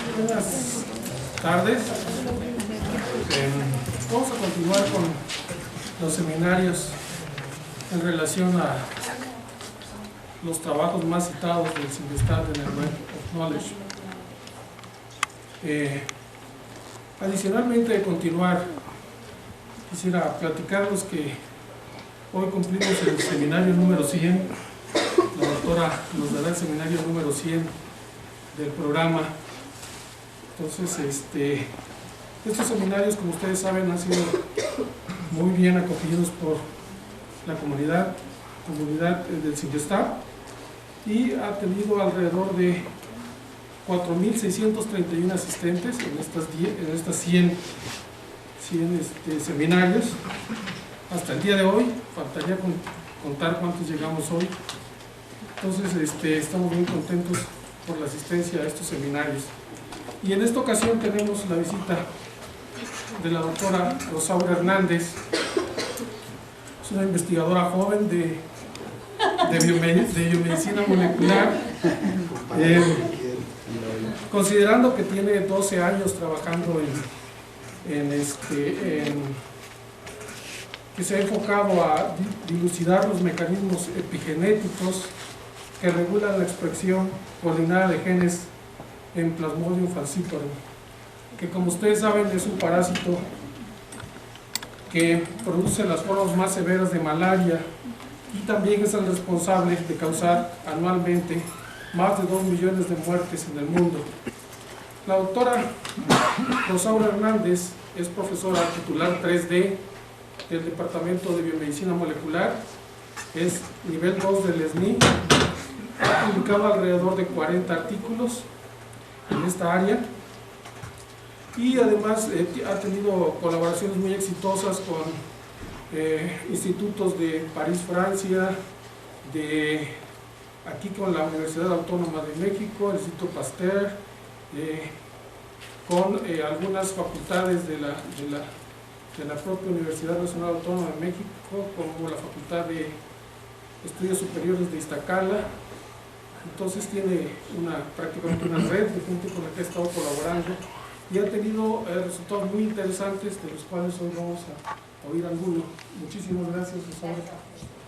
Buenas tardes. Vamos a continuar con los seminarios en relación a los trabajos más citados del CINVESTAT en el Web of Knowledge. Adicionalmente de continuar, quisiera platicarles que hoy cumplimos el seminario número 100. La doctora nos dará el seminario número 100 del programa. Entonces, estos seminarios, como ustedes saben, han sido muy bien acogidos por la comunidad del CINVESTAT y ha tenido alrededor de 4.631 asistentes en estas 100 seminarios. Hasta el día de hoy, faltaría contar cuántos llegamos hoy. Entonces, estamos muy contentos por la asistencia a estos seminarios. Y en esta ocasión tenemos la visita de la doctora Rosaura Hernández. Es una investigadora joven de biomedicina molecular. Considerando que tiene 12 años trabajando que se ha enfocado a dilucidar los mecanismos epigenéticos que regulan la expresión coordinada de genes en Plasmodium falciparum, que como ustedes saben es un parásito que produce las formas más severas de malaria y también es el responsable de causar anualmente más de 2 millones de muertes en el mundo. La doctora Rosaura Hernández es profesora titular 3D del Departamento de Biomedicina Molecular, es nivel 2 del SNI, ha publicado alrededor de 40 artículos en esta área y además ha tenido colaboraciones muy exitosas con institutos de París, Francia, aquí con la Universidad Autónoma de México, el Instituto Pasteur, con algunas facultades de la propia Universidad Nacional Autónoma de México, como la Facultad de Estudios Superiores de Iztacala. Entonces tiene prácticamente una red de gente con la que ha estado colaborando y ha tenido resultados muy interesantes, de los cuales hoy vamos a oír algunos. Muchísimas gracias, Rosaura.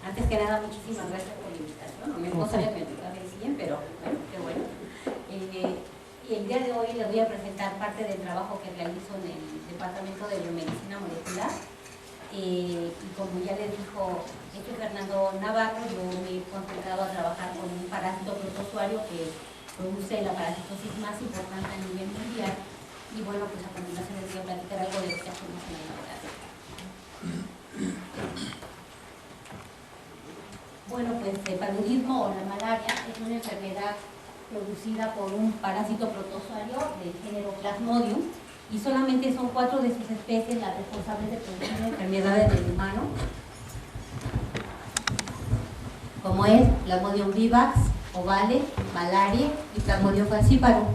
Antes que nada, muchísimas gracias por la invitación. No me gustaría platicar del 100, pero bueno, qué bueno. Y el día de hoy les voy a presentar parte del trabajo que realizo en el Departamento de Biomedicina Molecular. Y como ya les dijo Fernando Navarro, yo me he concentrado a trabajar con un parásito protozoario que produce la parasitosis más importante a nivel mundial. Y bueno, pues a continuación les voy a platicar algo de lo que hacemos en el laboratorio. Bueno, pues el paludismo o la malaria es una enfermedad producida por un parásito protozoario del género Plasmodium, y solamente son 4 de sus especies las responsables de producir enfermedades en el humano, como es Plasmodium vivax, ovale, malaria y Plasmodium falciparum.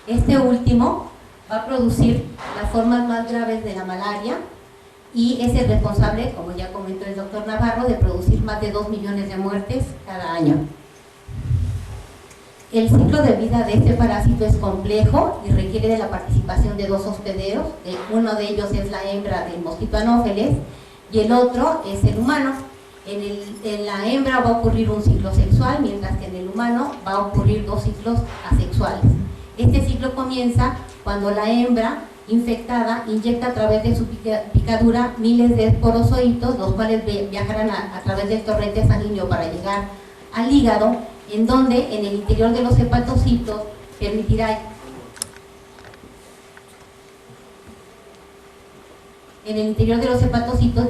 Este último va a producir las formas más graves de la malaria y es el responsable, como ya comentó el doctor Navarro, de producir más de 2 millones de muertes cada año. El ciclo de vida de este parásito es complejo y requiere de la participación de 2 hospederos. Uno de ellos es la hembra del mosquito anófeles y el otro es el humano. En la hembra va a ocurrir un ciclo sexual, mientras que en el humano va a ocurrir 2 ciclos asexuales. Este ciclo comienza cuando la hembra infectada inyecta a través de su picadura miles de esporozoitos, los cuales viajarán a través del torrente sanguíneo para llegar al hígado, en donde en el interior de los hepatocitos permitirá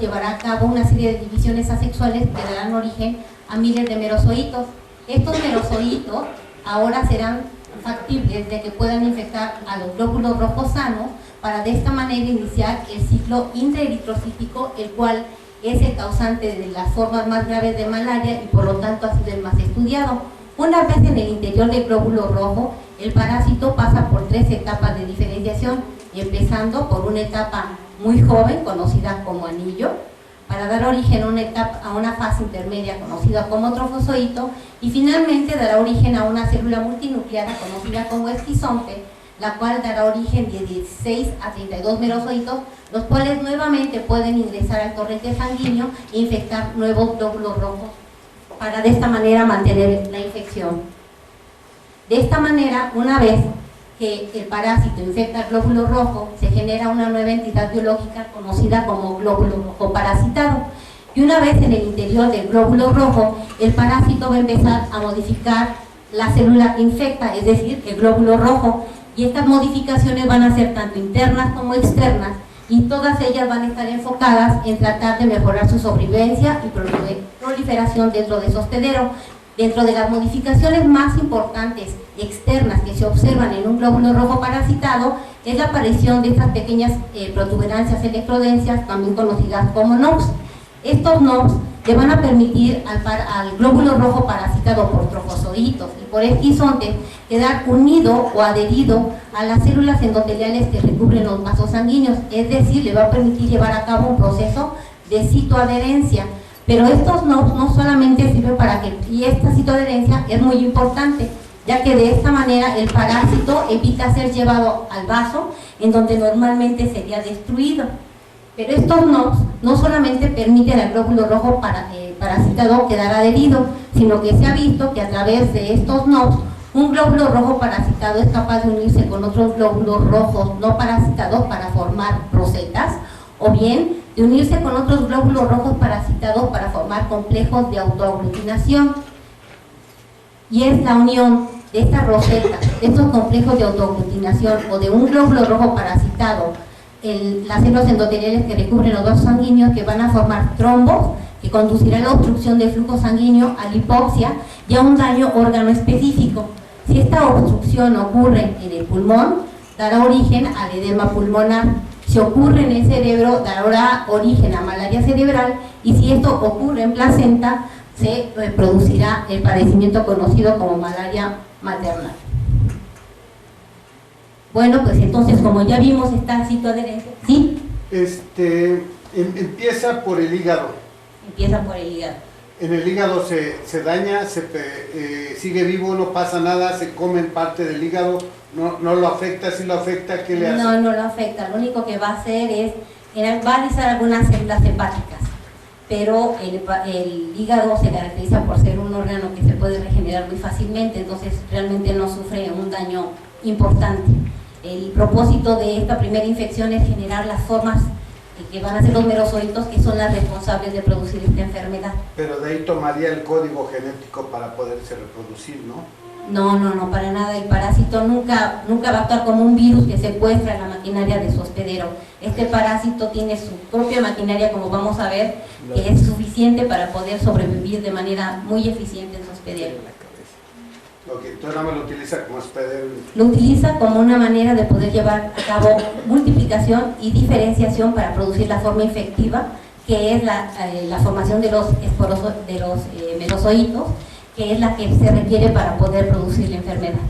llevará a cabo una serie de divisiones asexuales que darán origen a miles de merozoitos. Estos merozoitos ahora serán factibles de que puedan infectar a los glóbulos rojos sanos para de esta manera iniciar el ciclo intraeritrocítico, el cual es el causante de las formas más graves de malaria y por lo tanto ha sido el más estudiado. Una vez en el interior del glóbulo rojo, el parásito pasa por 3 etapas de diferenciación, empezando por una etapa muy joven, conocida como anillo, para dar origen a una fase intermedia conocida como trofozoito, y finalmente dará origen a una célula multinucleada conocida como esquizonte, la cual dará origen de 16 a 32 merozoitos, los cuales nuevamente pueden ingresar al torrente sanguíneo e infectar nuevos glóbulos rojos para de esta manera mantener la infección. De esta manera, una vez que el parásito infecta el glóbulo rojo, se genera una nueva entidad biológica conocida como glóbulo rojo parasitado. Y una vez en el interior del glóbulo rojo, el parásito va a empezar a modificar la célula que infecta, es decir, el glóbulo rojo, y estas modificaciones van a ser tanto internas como externas, y todas ellas van a estar enfocadas en tratar de mejorar su sobrevivencia y proliferación dentro de su hospedero. Dentro de las modificaciones más importantes externas que se observan en un glóbulo rojo parasitado es la aparición de estas pequeñas protuberancias electrodensias, también conocidas como NOx. Estos NOx le van a permitir al glóbulo rojo parasitado por trofozoitos y por esquizontes quedar unido o adherido a las células endoteliales que recubren los vasos sanguíneos, es decir, le va a permitir llevar a cabo un proceso de citoadherencia. Pero estos NOx no solamente sirven para que, y esta citoadherencia es muy importante, ya que de esta manera el parásito evita ser llevado al vaso en donde normalmente sería destruido. Pero estos NOx no solamente permiten al glóbulo rojo parasitado quedar adherido, sino que se ha visto que a través de estos NOx, un glóbulo rojo parasitado es capaz de unirse con otros glóbulos rojos no parasitados para formar rosetas, o bien de unirse con otros glóbulos rojos parasitados para formar complejos de autoaglutinación. Y es la unión de estas rosetas, de estos complejos de autoaglutinación o de un glóbulo rojo parasitado, las células endoteliales que recubren los vasos sanguíneos, que van a formar trombos, que conducirá a la obstrucción del flujo sanguíneo, a la hipoxia y a un daño órgano específico. Si esta obstrucción ocurre en el pulmón, dará origen al edema pulmonar. Si ocurre en el cerebro, dará origen a malaria cerebral, y si esto ocurre en placenta, se producirá el padecimiento conocido como malaria maternal. Bueno, pues entonces, como ya vimos esta citoadherencia, ¿sí? Empieza por el hígado. Empieza por el hígado. En el hígado se daña, sigue vivo, no pasa nada, se comen parte del hígado, no lo afecta. Si lo afecta, ¿qué le hace? No lo afecta, lo único que va a hacer es, va a alisar algunas células hepáticas, pero el hígado se caracteriza por ser un órgano que se puede regenerar muy fácilmente, entonces realmente no sufre un daño importante. El propósito de esta primera infección es generar las formas que van a ser los merozoitos, que son las responsables de producir esta enfermedad. Pero de ahí tomaría el código genético para poderse reproducir, ¿no? No, para nada. El parásito nunca va a actuar como un virus que secuestra la maquinaria de su hospedero. Este parásito tiene su propia maquinaria, como vamos a ver, que es suficiente para poder sobrevivir de manera muy eficiente en su hospedero. Ok, entonces nada más lo utiliza como hospedero. Lo utiliza como una manera de poder llevar a cabo multiplicación y diferenciación para producir la forma infectiva, que es la formación de los merozoitos, que es la que se requiere para poder producir la enfermedad.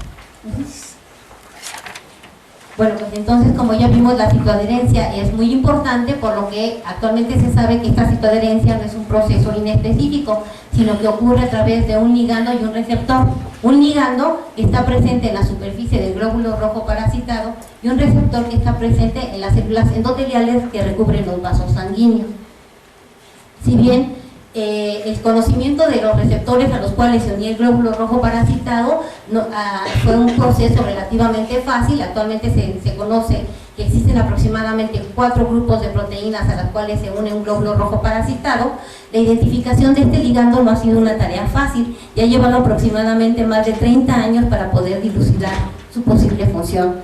Bueno, pues entonces, como ya vimos, la citoadherencia es muy importante, por lo que actualmente se sabe que esta citoadherencia no es un proceso inespecífico, sino que ocurre a través de un ligando y un receptor. Un ligando que está presente en la superficie del glóbulo rojo parasitado y un receptor que está presente en las células endoteliales que recubren los vasos sanguíneos. Si bien el conocimiento de los receptores a los cuales se unía el glóbulo rojo parasitado fue un proceso relativamente fácil. Actualmente se conoce que existen aproximadamente 4 grupos de proteínas a las cuales se une un glóbulo rojo parasitado. La identificación de este ligando no ha sido una tarea fácil y ha llevado aproximadamente más de 30 años para poder dilucidar su posible función.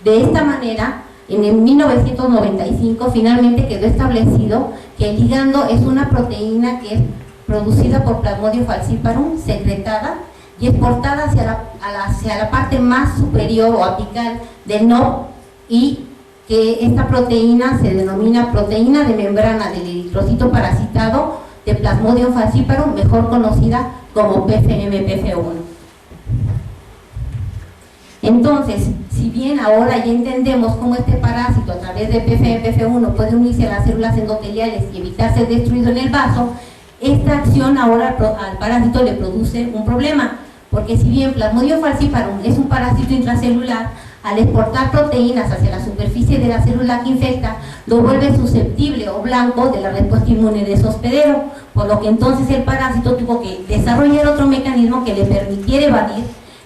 De esta manera, en 1995 finalmente quedó establecido que el ligando es una proteína que es producida por Plasmodium falciparum, secretada y exportada hacia la parte más superior o apical del NOP, y que esta proteína se denomina proteína de membrana del eritrocito parasitado de Plasmodium falciparum, mejor conocida como PFM-PF1. Entonces, si bien ahora ya entendemos cómo este parásito a través de PFM-PF1 puede unirse a las células endoteliales y evitar ser destruido en el vaso, esta acción ahora al parásito le produce un problema, porque si bien Plasmodium falciparum es un parásito intracelular, al exportar proteínas hacia la superficie de la célula que infecta, lo vuelve susceptible o blanco de la respuesta inmune de ese hospedero, por lo que entonces el parásito tuvo que desarrollar otro mecanismo que le permitiera evadir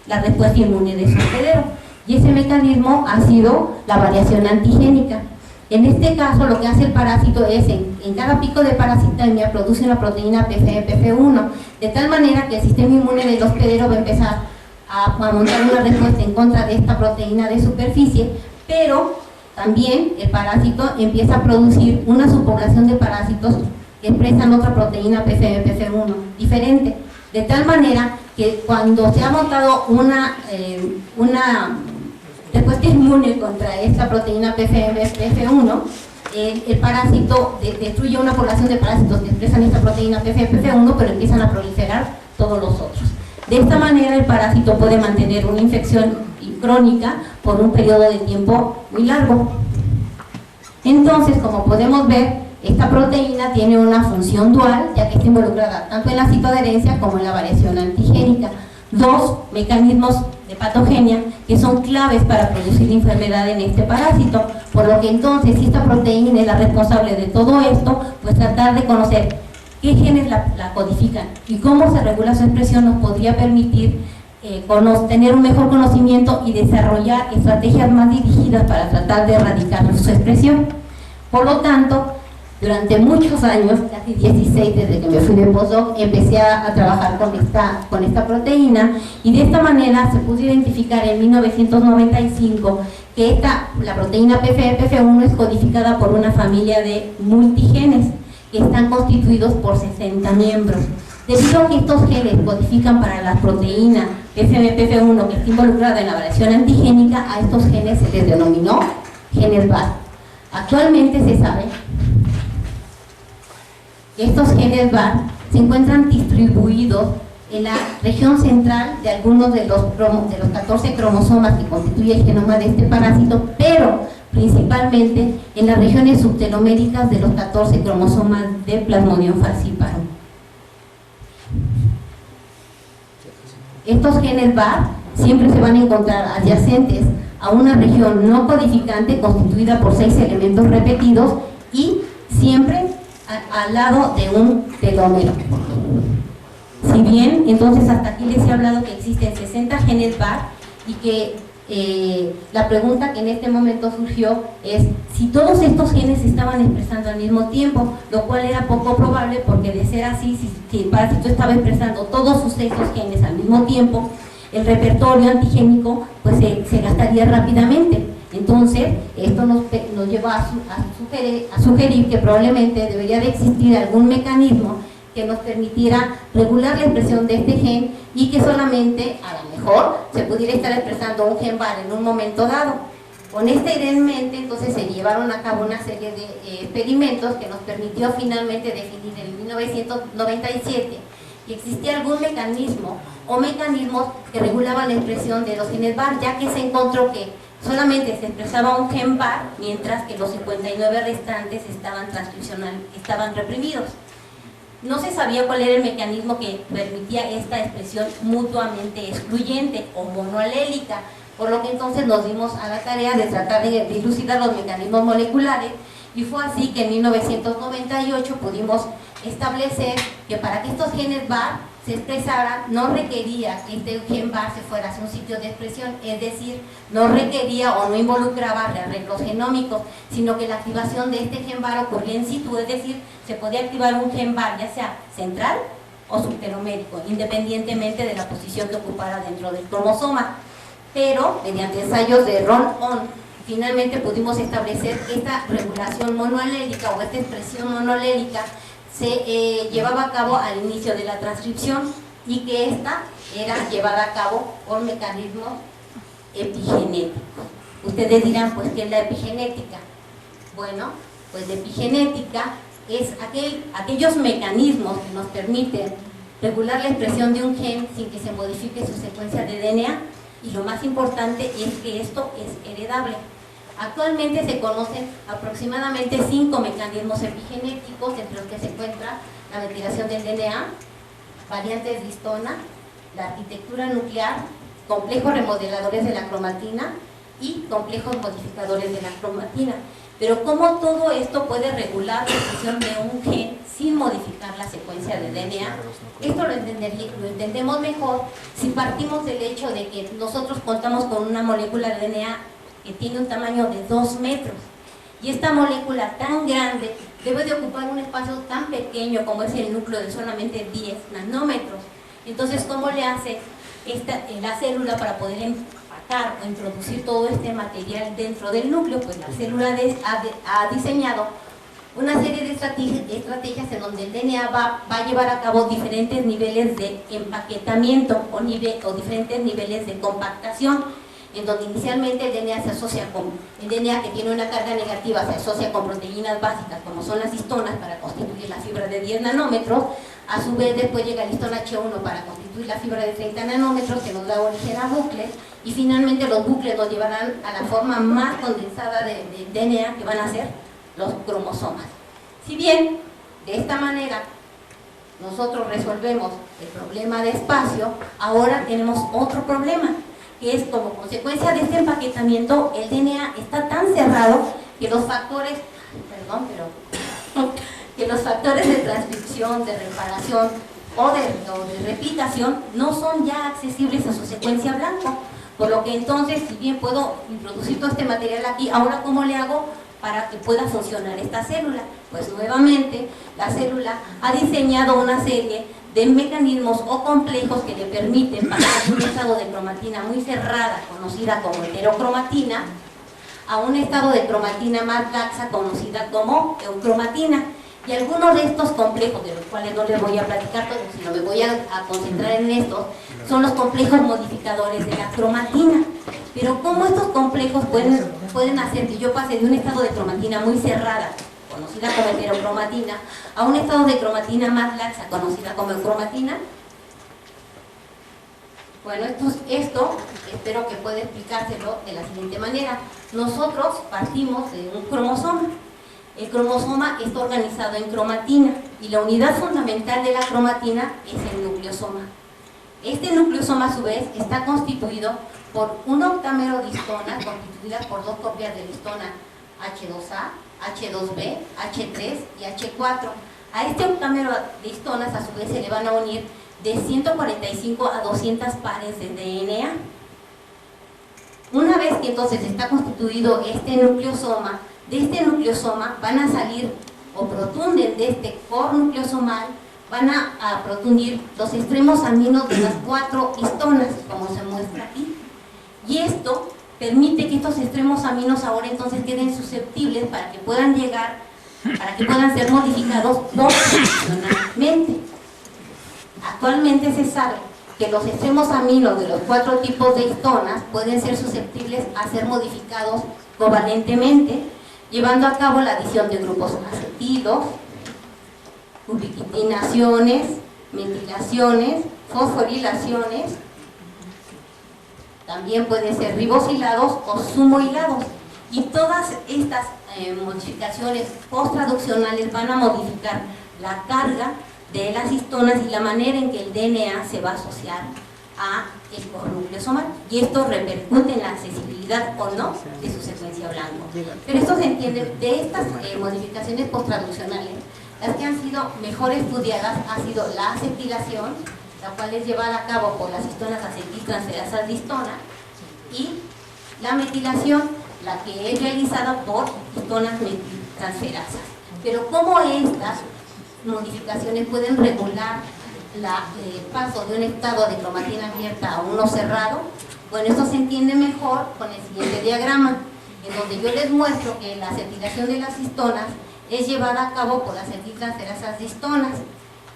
la respuesta inmune de su hospedero, y ese mecanismo ha sido la variación antigénica. En este caso, lo que hace el parásito es, en cada pico de parasitemia, produce una proteína PFP1, de tal manera que el sistema inmune del hospedero va a empezar a montar una respuesta en contra de esta proteína de superficie, pero también el parásito empieza a producir una subpoblación de parásitos que expresan otra proteína PFP1 diferente, de tal manera que cuando se ha montado una respuesta inmune contra esta proteína PFP1, el parásito destruye una población de parásitos que expresan esta proteína PFP1, pero empiezan a proliferar todos los otros. De esta manera el parásito puede mantener una infección crónica por un periodo de tiempo muy largo. Entonces, como podemos ver, esta proteína tiene una función dual, ya que está involucrada tanto en la citoadherencia como en la variación antigénica, dos mecanismos de patogenia que son claves para producir enfermedad en este parásito, por lo que entonces, si esta proteína es la responsable de todo esto, pues tratar de conocer qué genes la codifican y cómo se regula su expresión nos podría permitir tener un mejor conocimiento y desarrollar estrategias más dirigidas para tratar de erradicar su expresión. Por lo tanto, durante muchos años, casi 16 desde que me fui de postdoc, empecé a trabajar con esta proteína, y de esta manera se pudo identificar en 1995 que la proteína PFP1 es codificada por una familia de multigenes que están constituidos por 60 miembros. Debido a que estos genes codifican para la proteína PFP1 que está involucrada en la variación antigénica, a estos genes se les denominó genes VAR. Actualmente se sabe que estos genes VAR se encuentran distribuidos en la región central de algunos de los 14 cromosomas que constituye el genoma de este parásito, pero principalmente en las regiones subteloméricas de los 14 cromosomas de Plasmodium falciparum. Estos genes VAR siempre se van a encontrar adyacentes a una región no codificante constituida por 6 elementos repetidos y siempre al lado de un telómero. Si bien, entonces hasta aquí les he hablado que existen 60 genes VAR y que la pregunta que en este momento surgió es si todos estos genes se estaban expresando al mismo tiempo, lo cual era poco probable, porque de ser así, si el parásito estaba expresando todos sus 6 genes al mismo tiempo, el repertorio antigénico pues se gastaría rápidamente. Entonces esto nos lleva a sugerir que probablemente debería de existir algún mecanismo que nos permitiera regular la expresión de este gen y que solamente, a lo mejor, se pudiera estar expresando un gen VAR en un momento dado. Con esta idea en mente, entonces se llevaron a cabo una serie de experimentos que nos permitió finalmente definir en 1997 que existía algún mecanismo o mecanismos que regulaban la expresión de los genes VAR, ya que se encontró que solamente se expresaba un gen VAR, mientras que los 59 restantes estaban reprimidos. No se sabía cuál era el mecanismo que permitía esta expresión mutuamente excluyente o monoalélica, por lo que entonces nos dimos a la tarea de tratar de dilucidar los mecanismos moleculares, y fue así que en 1998 pudimos establecer que para que estos genes VAR se expresaran no requería que este gen VAR se fuera hacia un sitio de expresión, es decir, no requería o no involucraba rearreglos genómicos, sino que la activación de este gen VAR ocurría in situ, es decir, se podía activar un gen VAR ya sea central o subtelomérico, independientemente de la posición que ocupara dentro del cromosoma. Pero mediante ensayos de Ron-On, finalmente pudimos establecer que esta regulación monoalélica o esta expresión monoalélica se llevaba a cabo al inicio de la transcripción y que esta era llevada a cabo por mecanismos epigenéticos. Ustedes dirán, pues, ¿qué es la epigenética? Bueno, pues la epigenética es aquellos mecanismos que nos permiten regular la expresión de un gen sin que se modifique su secuencia de DNA, y lo más importante es que esto es heredable. Actualmente se conocen aproximadamente 5 mecanismos epigenéticos, entre los que se encuentra la metilación del DNA, variantes de histona, la arquitectura nuclear, complejos remodeladores de la cromatina y complejos modificadores de la cromatina. Pero ¿cómo todo esto puede regular la expresión de un gen sin modificar la secuencia de DNA? Esto lo entendemos mejor si partimos del hecho de que nosotros contamos con una molécula de DNA que tiene un tamaño de 2 metros. Y esta molécula tan grande debe de ocupar un espacio tan pequeño como es el núcleo de solamente 10 nanómetros. Entonces, ¿cómo le hace la célula para poder empacar o introducir todo este material dentro del núcleo? Pues la célula ha diseñado una serie de estrategias en donde el DNA va a llevar a cabo diferentes niveles de empaquetamiento o diferentes niveles de compactación, en donde inicialmente el DNA se asocia con el DNA que tiene una carga negativa, se asocia con proteínas básicas como son las histonas para constituir la fibra de 10 nanómetros. A su vez después llega el histona H1 para constituir la fibra de 30 nanómetros que nos da origen a bucles, y finalmente los bucles nos llevarán a la forma más condensada de DNA, que van a ser los cromosomas. Si bien de esta manera nosotros resolvemos el problema de espacio, ahora tenemos otro problema, que es como consecuencia de este empaquetamiento el DNA está tan cerrado que los factores, que los factores de transcripción, de reparación o de replicación no son ya accesibles a su secuencia blanca. Por lo que entonces, si bien puedo introducir todo este material aquí, ahora ¿cómo le hago para que pueda funcionar esta célula? Pues nuevamente la célula ha diseñado una serie de mecanismos o complejos que le permiten pasar de un estado de cromatina muy cerrada, conocida como heterocromatina, a un estado de cromatina más laxa, conocida como eucromatina. Y algunos de estos complejos, de los cuales no les voy a platicar todos, sino me voy a concentrar en estos, son los complejos modificadores de la cromatina. Pero ¿cómo estos complejos pueden hacer que yo pase de un estado de cromatina muy cerrada, conocida como heterocromatina, a un estado de cromatina más laxa, conocida como eucromatina? Bueno, esto espero que pueda explicárselo de la siguiente manera. Nosotros partimos de un cromosoma. El cromosoma está organizado en cromatina y la unidad fundamental de la cromatina es el nucleosoma. Este nucleosoma a su vez está constituido por un octámero de histonas constituidas por 2 copias de la histona H2A, H2B, H3 y H4. A este octámero de histonas a su vez se le van a unir de 145 a 200 pares de DNA. Una vez que entonces está constituido este nucleosoma, de este nucleosoma van a salir o protunden de este core nucleosomal, van a protundir los extremos aminos de las 4 histonas, como se muestra aquí. Y esto permite que estos extremos aminos ahora entonces queden susceptibles para que puedan ser modificados posicionalmente. Actualmente se sabe que los extremos aminos de los 4 tipos de histonas pueden ser susceptibles a ser modificados covalentemente, llevando a cabo la adición de grupos acetilos, ubiquitinaciones, metilaciones, fosforilaciones, también pueden ser ribosilados o sumohilados. Y todas estas modificaciones post-traduccionales van a modificar la carga de las histonas y la manera en que el DNA se va a asociar a el nucleosomal, y esto repercute en la accesibilidad o no de su secuencia blanco. Pero esto se entiende de estas modificaciones post-traduccionales. Las que han sido mejor estudiadas ha sido la acetilación, la cual es llevada a cabo por las histonas acetiltransferasas de histona, y la metilación, la que es realizada por histonas metiltransferasas. Pero ¿cómo estas modificaciones pueden regular el paso de un estado de cromatina abierta a uno cerrado? Bueno, esto se entiende mejor con el siguiente diagrama, en donde yo les muestro que la acetilación de las histonas es llevada a cabo por las acetiltransferasas de histonas.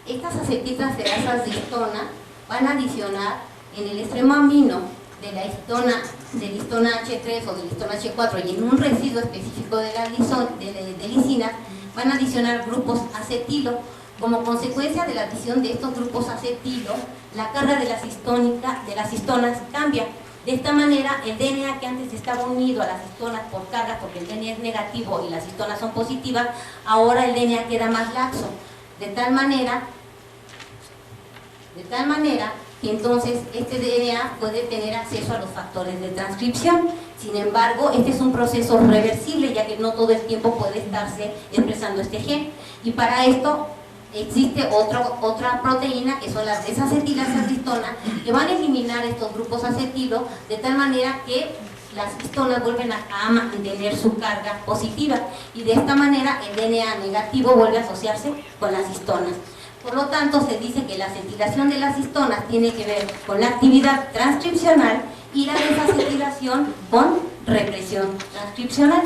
Estas acetiltransferasas de histona van a adicionar en el extremo amino de la histona H3 o de la histona H4 y en un residuo específico de lisinas van a adicionar grupos acetilo. Como consecuencia de la adición de estos grupos acetilo, la carga de las histonas cambia. De esta manera, el DNA que antes estaba unido a las histonas por carga, porque el DNA es negativo y las histonas son positivas, ahora el DNA queda más laxo. De tal manera que entonces este DNA puede tener acceso a los factores de transcripción. Sin embargo, este es un proceso reversible, ya que no todo el tiempo puede estarse expresando este gen. Y para esto existe otra proteína, que son las desacetilasas de histona, que van a eliminar estos grupos acetilos de tal manera que las histonas vuelven a mantener su carga positiva, y de esta manera el DNA negativo vuelve a asociarse con las histonas. Por lo tanto, se dice que la acetilación de las histonas tiene que ver con la actividad transcripcional y la desacetilación con represión transcripcional.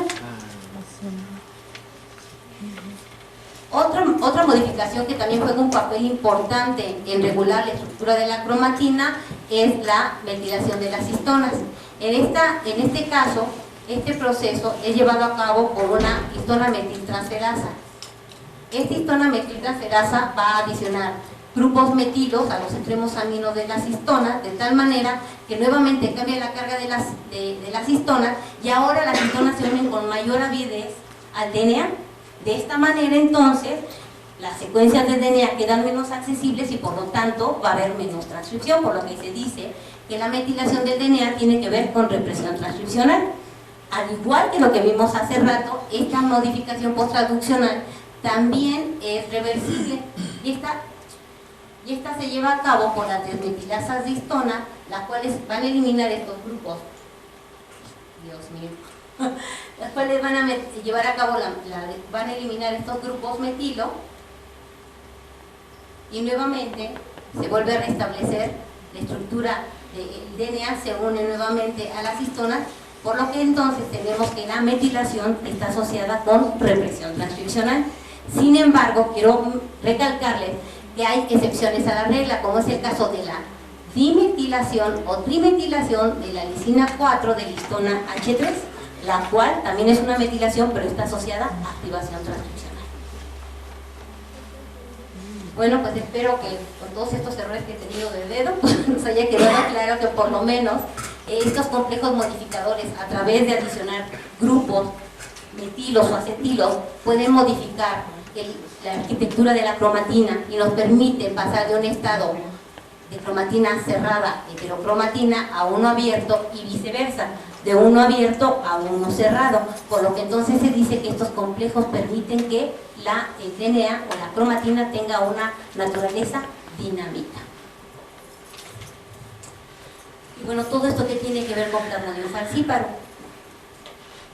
Otra modificación que también juega un papel importante en regular la estructura de la cromatina es la metilación de las histonas. En este caso, este proceso es llevado a cabo por una histona metiltransferasa. Esta histona metiltransferasa va a adicionar grupos metilos a los extremos aminos de las histonas, de tal manera que nuevamente cambia la carga de las histonas, y ahora las histonas se unen con mayor avidez al DNA. De esta manera, entonces, las secuencias de DNA quedan menos accesibles y por lo tanto va a haber menos transcripción, por lo que se dice que la metilación del DNA tiene que ver con represión transcripcional. Al igual que lo que vimos hace rato, esta modificación posttraduccional también es reversible, y esta se lleva a cabo por las desmetilasas de histona, las cuales van a eliminar estos grupos. Dios mío. Las cuales van a llevar a cabo, van a eliminar estos grupos metilo, y nuevamente se vuelve a restablecer la estructura del DNA, se une nuevamente a las histonas, por lo que entonces tenemos que la metilación está asociada con represión transcripcional. Sin embargo, quiero recalcarles que hay excepciones a la regla, como es el caso de la dimetilación o trimetilación de la lisina 4 de la histona H3, la cual también es una metilación, pero está asociada a activación transcripcional. Bueno, pues espero que con todos estos errores que he tenido de dedo, pues nos haya quedado claro que por lo menos estos complejos modificadores, a través de adicionar grupos metilos o acetilos, pueden modificar la arquitectura de la cromatina y nos permiten pasar de un estado de cromatina cerrada, heterocromatina, a uno abierto y viceversa, de uno abierto a uno cerrado, por lo que entonces se dice que estos complejos permiten que el DNA o la cromatina tenga una naturaleza dinámica. Y bueno, todo esto que tiene que ver con Plasmodium falciparum.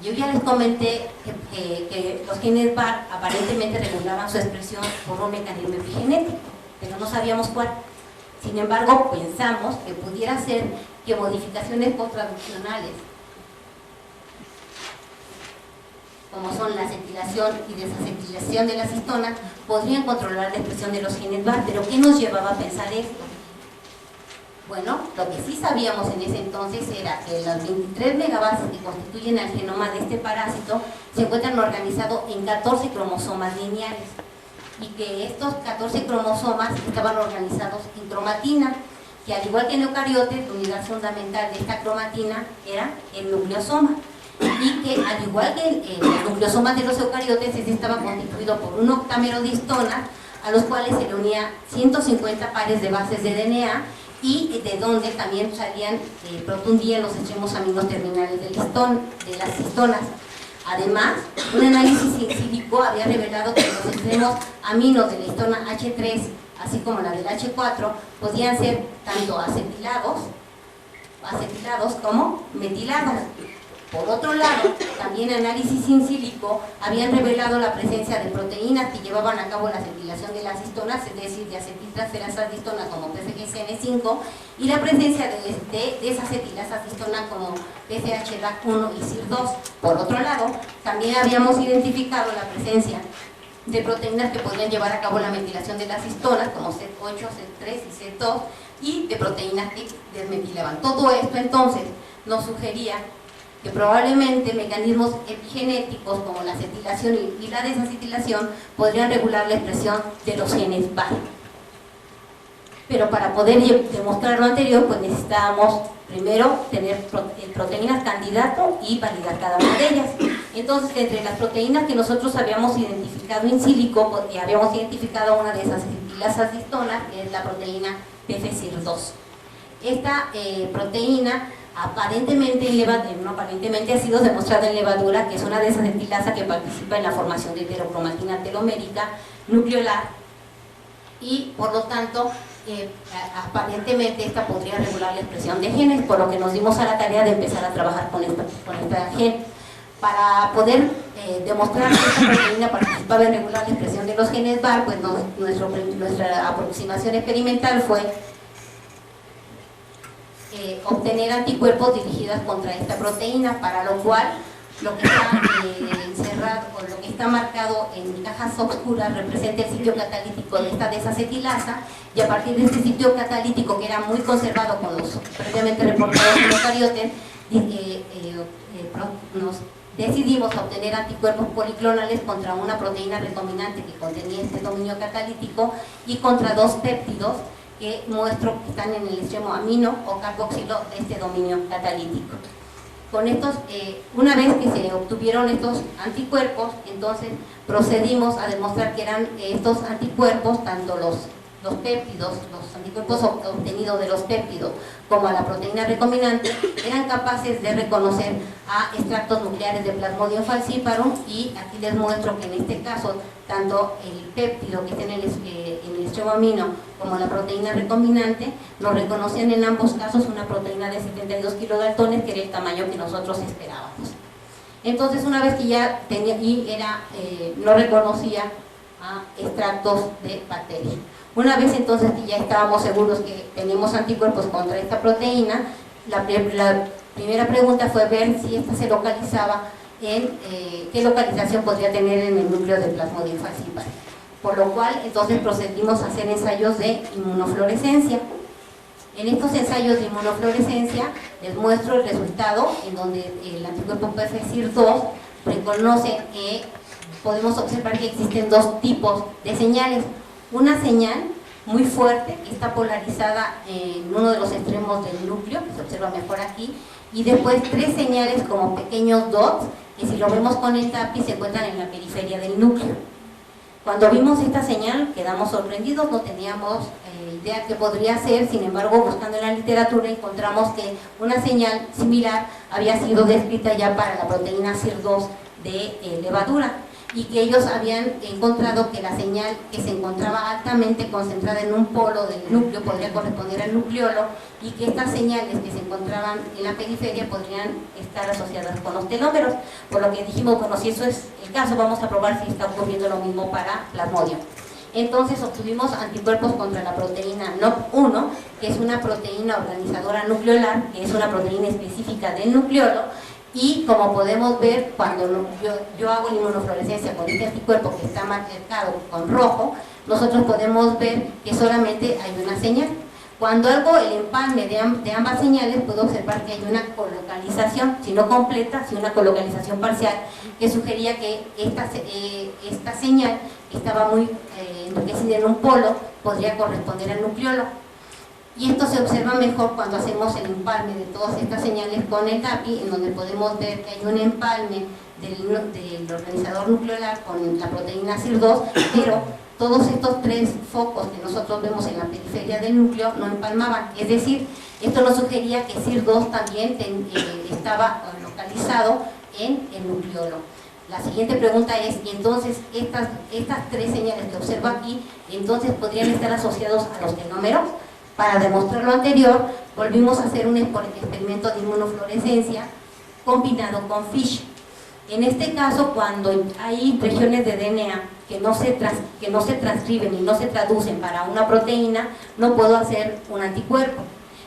Yo ya les comenté que los genes BAR aparentemente regulaban su expresión por un mecanismo epigenético, pero no sabíamos cuál. Sin embargo, pensamos que pudiera ser que modificaciones posttraduccionales, como son la acetilación y desacetilación de las histonas, podrían controlar la expresión de los genes BAR. ¿Pero qué nos llevaba a pensar esto? Bueno, lo que sí sabíamos en ese entonces era que las 23 megabases que constituyen el genoma de este parásito se encuentran organizados en 14 cromosomas lineales, y que estos 14 cromosomas estaban organizados en cromatina, que al igual que en eucariotes, la unidad fundamental de esta cromatina era el nucleosoma, y que al igual que los nucleosomas de los eucariotes, este estaba constituido por un octámero de histonas, a los cuales se le unía 150 pares de bases de DNA, y de donde también salían, protundían los extremos aminos terminales de las histonas. Además, un análisis in silico había revelado que los extremos aminos de la histona H3, así como la del H4, podían ser tanto acetilados como metilados. Por otro lado, también análisis in silico habían revelado la presencia de proteínas que llevaban a cabo la acetilación de las histonas, es decir, de acetiltransferasas de histona como PCGCN5, y la presencia de desacetilasas de histona como PCHDAC1 y CIR2. Por otro lado, también habíamos identificado la presencia de proteínas que podrían llevar a cabo la metilación de las histonas como CET8, CET3 y CET2, y de proteínas que desmetilaban. Todo esto entonces nos sugería que probablemente mecanismos epigenéticos como la acetilación y la desacetilación podrían regular la expresión de los genes BAR. Pero para poder demostrar lo anterior, pues necesitábamos primero tener proteínas candidato y validar cada una de ellas. Entonces, entre las proteínas que nosotros habíamos identificado in silico, pues, habíamos identificado una de esas acetilasas de histona, que es la proteína PFCIR2. Esta proteína aparentemente, no aparentemente, ha sido demostrada en levadura, que es una desacetilasa que participa en la formación de heterocromatina telomérica nucleolar, y por lo tanto aparentemente esta podría regular la expresión de genes, por lo que nos dimos a la tarea de empezar a trabajar con esta gen. Para poder demostrar que esta proteína participaba en regular la expresión de los genes VAR, pues nuestra aproximación experimental fue obtener anticuerpos dirigidos contra esta proteína, para lo cual lo que está encerrado o lo que está marcado en cajas oscuras representa el sitio catalítico de esta desacetilasa, y a partir de este sitio catalítico, que era muy conservado con los previamente reportados en eucariotes, nos decidimos obtener anticuerpos policlonales contra una proteína recombinante que contenía este dominio catalítico y contra dos péptidos que muestro que están en el extremo amino o carboxilo de este dominio catalítico. Con estos, una vez que se obtuvieron estos anticuerpos, entonces procedimos a demostrar que eran estos anticuerpos, tanto los péptidos, los anticuerpos obtenidos de los péptidos, como a la proteína recombinante, eran capaces de reconocer a extractos nucleares de Plasmodium falciparum, y aquí les muestro que en este caso, tanto el péptido que está en el extremo amino como la proteína recombinante nos reconocían en ambos casos una proteína de 72 kilodaltones, que era el tamaño que nosotros esperábamos. Entonces, una vez que ya tenía no reconocía a extractos de bacterias. Una vez entonces que ya estábamos seguros que teníamos anticuerpos contra esta proteína, la primera pregunta fue ver si esta se localizaba en qué localización podría tener en el núcleo de Plasmodium falciparum. Por lo cual, entonces procedimos a hacer ensayos de inmunofluorescencia. En estos ensayos de inmunofluorescencia les muestro el resultado, en donde el anticuerpo PFCIR2 reconoce que podemos observar que existen dos tipos de señales. Una señal muy fuerte que está polarizada en uno de los extremos del núcleo, que se observa mejor aquí, y después tres señales como pequeños dots, que si lo vemos con el TAPI se encuentran en la periferia del núcleo. Cuando vimos esta señal quedamos sorprendidos, no teníamos idea qué podría ser. Sin embargo, buscando en la literatura encontramos que una señal similar había sido descrita ya para la proteína CIR2 de levadura, y que ellos habían encontrado que la señal que se encontraba altamente concentrada en un polo del núcleo podría corresponder al nucleolo, y que estas señales que se encontraban en la periferia podrían estar asociadas con los telómeros, por lo que dijimos, bueno, si eso es el caso, vamos a probar si está ocurriendo lo mismo para Plasmodium. Entonces obtuvimos anticuerpos contra la proteína NOP1, que es una proteína organizadora nucleolar, que es una proteína específica del nucleolo. Y como podemos ver, cuando yo hago la inmunofluorescencia con este anticuerpo que está marcado con rojo, nosotros podemos ver que solamente hay una señal. Cuando hago el empalme de ambas señales, puedo observar que hay una colocalización, si no completa, si una colocalización parcial, que sugería que esta señal, que estaba muy enriquecida en un polo, podría corresponder al nucleolo. Y esto se observa mejor cuando hacemos el empalme de todas estas señales con el TAPI, en donde podemos ver que hay un empalme del organizador nucleolar con la proteína CIR2, pero todos estos tres focos que nosotros vemos en la periferia del núcleo no empalmaban. Es decir, esto nos sugería que CIR2 también estaba localizado en el nucleolo. La siguiente pregunta es, y entonces estas tres señales que observo aquí, entonces podrían estar asociados a los telómeros. Para demostrar lo anterior, volvimos a hacer un experimento de inmunofluorescencia combinado con FISH. En este caso, cuando hay regiones de DNA que no se transcriben y no se traducen para una proteína, no puedo hacer un anticuerpo.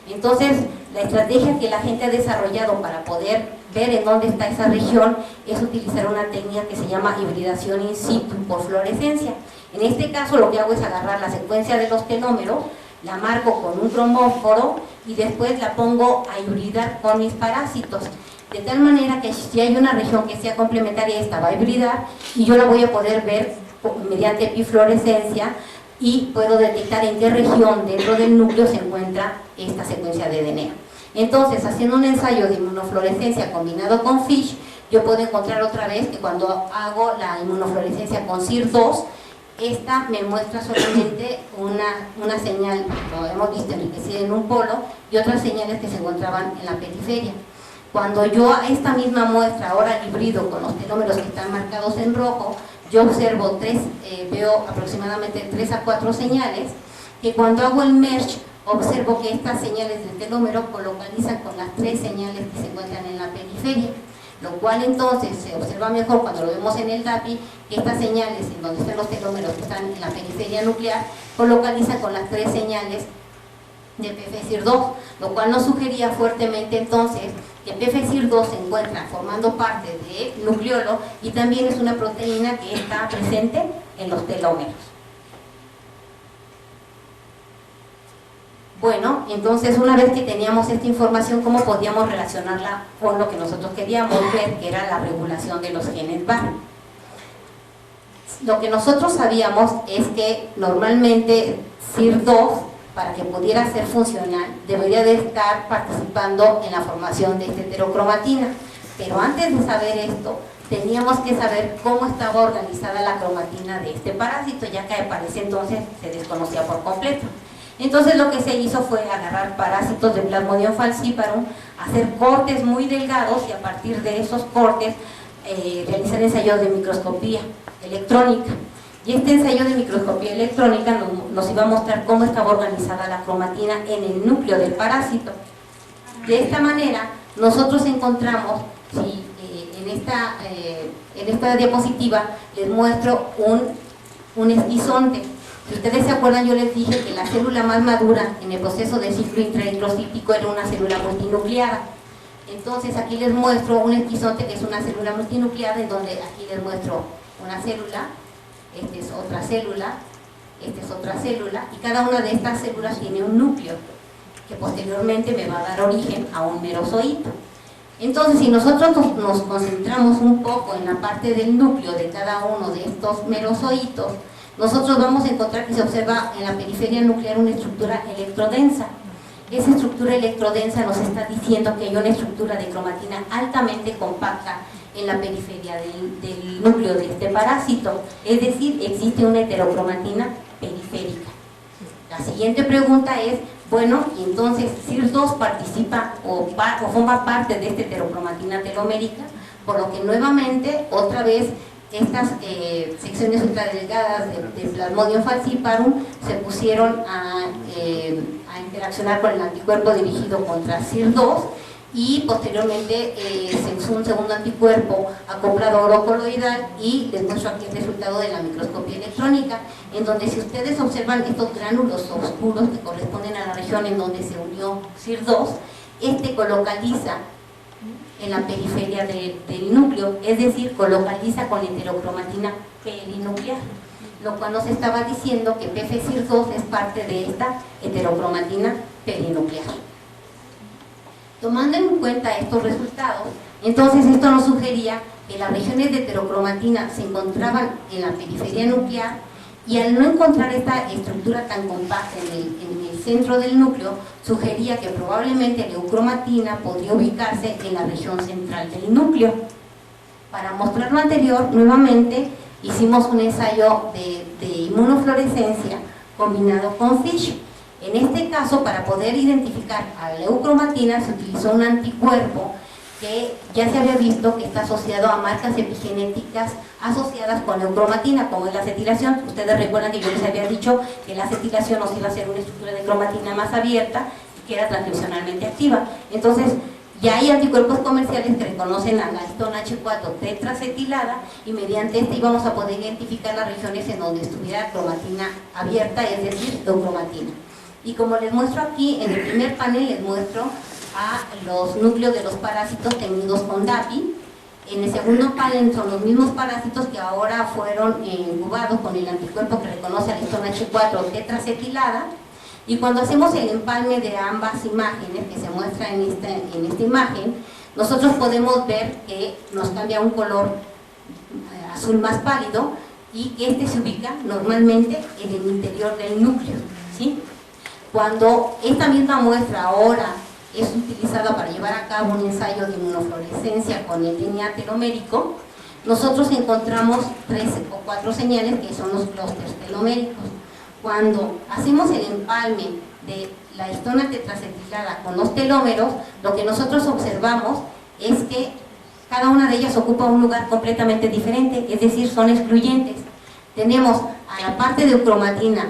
Entonces, la estrategia que la gente ha desarrollado para poder ver en dónde está esa región es utilizar una técnica que se llama hibridación in situ por fluorescencia. En este caso, lo que hago es agarrar la secuencia de los telómeros, la marco con un cromóforo y después la pongo a hibridar con mis parásitos, de tal manera que si hay una región que sea complementaria, esta va a hibridar y yo la voy a poder ver mediante epifluorescencia, y puedo detectar en qué región dentro del núcleo se encuentra esta secuencia de DNA. Entonces, haciendo un ensayo de inmunofluorescencia combinado con FISH, yo puedo encontrar otra vez que cuando hago la inmunofluorescencia con CIR2, esta me muestra solamente una señal, como hemos visto, enriquecida en un polo y otras señales que se encontraban en la periferia. Cuando yo a esta misma muestra ahora hibrido con los telómeros que están marcados en rojo, yo observo veo aproximadamente 3 a 4 señales, que cuando hago el merge observo que estas señales del telómero colocalizan con las 3 señales que se encuentran en la periferia, lo cual entonces se observa mejor cuando lo vemos en el DAPI, que estas señales en donde están los telómeros que están en la periferia nuclear colocalizan con las 3 señales de PFCIR2, lo cual nos sugería fuertemente entonces que PFCIR2 se encuentra formando parte del nucleolo y también es una proteína que está presente en los telómeros. Bueno, entonces una vez que teníamos esta información, ¿cómo podíamos relacionarla con lo que nosotros queríamos ver, que era la regulación de los genes BAR? Lo que nosotros sabíamos es que normalmente CIR2, para que pudiera ser funcional, debería de estar participando en la formación de esta heterocromatina. Pero antes de saber esto, teníamos que saber cómo estaba organizada la cromatina de este parásito, ya que para ese entonces se desconocía por completo. Entonces lo que se hizo fue agarrar parásitos de Plasmodium falciparum, hacer cortes muy delgados y a partir de esos cortes realizar ensayos de microscopía electrónica. Y este ensayo de microscopía electrónica nos iba a mostrar cómo estaba organizada la cromatina en el núcleo del parásito. De esta manera nosotros encontramos, en esta diapositiva les muestro un esquizonte. Si ustedes se acuerdan, yo les dije que la célula más madura en el proceso de ciclo intraeritrocítico era una célula multinucleada. Entonces aquí les muestro un esquizonte que es una célula multinucleada, en donde aquí les muestro una célula, esta es otra célula, esta es otra célula, y cada una de estas células tiene un núcleo que posteriormente me va a dar origen a un merozoito. Entonces, si nosotros nos concentramos un poco en la parte del núcleo de cada uno de estos merozoitos, nosotros vamos a encontrar que se observa en la periferia nuclear una estructura electrodensa. Esa estructura electrodensa nos está diciendo que hay una estructura de cromatina altamente compacta en la periferia del núcleo de este parásito, es decir, existe una heterocromatina periférica. La siguiente pregunta es, bueno, y entonces CIR2 participa o forma parte de esta heterocromatina telomérica, por lo que nuevamente, otra vez, estas secciones ultradelgadas de Plasmodium falciparum se pusieron a interaccionar con el anticuerpo dirigido contra CIR2 y posteriormente se usó un segundo anticuerpo acoplado orocoloidal y les muestro aquí el resultado de la microscopía electrónica, en donde si ustedes observan estos gránulos oscuros que corresponden a la región en donde se unió CIR2, este colocaliza en la periferia del núcleo, es decir, colocaliza con heterocromatina perinuclear, lo cual nos estaba diciendo que PFCIR2 es parte de esta heterocromatina perinuclear. Tomando en cuenta estos resultados, entonces esto nos sugería que las regiones de heterocromatina se encontraban en la periferia nuclear y al no encontrar esta estructura tan compacta en el centro del núcleo, sugería que probablemente la eucromatina podría ubicarse en la región central del núcleo. Para mostrar lo anterior, nuevamente hicimos un ensayo de inmunofluorescencia combinado con FISH. En este caso, para poder identificar a la eucromatina, se utilizó un anticuerpo que ya se había visto que está asociado a marcas epigenéticas asociadas con eucromatina, como es la acetilación. Ustedes recuerdan que yo les había dicho que la acetilación nos iba a hacer una estructura de cromatina más abierta y que era transcripcionalmente activa. Entonces, ya hay anticuerpos comerciales que reconocen a la histona H4 tetraacetilada y mediante este íbamos a poder identificar las regiones en donde estuviera cromatina abierta, es decir, eucromatina. Y como les muestro aquí, en el primer panel les muestro a los núcleos de los parásitos teñidos con DAPI. En el segundo panel son los mismos parásitos que ahora fueron incubados con el anticuerpo que reconoce a la histona H4 tetraacetilada. Y cuando hacemos el empalme de ambas imágenes que se muestra en esta imagen, nosotros podemos ver que nos cambia un color azul más pálido y que este se ubica normalmente en el interior del núcleo, ¿sí? Cuando esta misma muestra ahora es utilizada para llevar a cabo un ensayo de inmunofluorescencia con el DNA telomérico, nosotros encontramos 3 o 4 señales que son los clústeres teloméricos. Cuando hacemos el empalme de la histona tetracetilada con los telómeros, lo que nosotros observamos es que cada una de ellas ocupa un lugar completamente diferente, es decir, son excluyentes. Tenemos a la parte de cromatina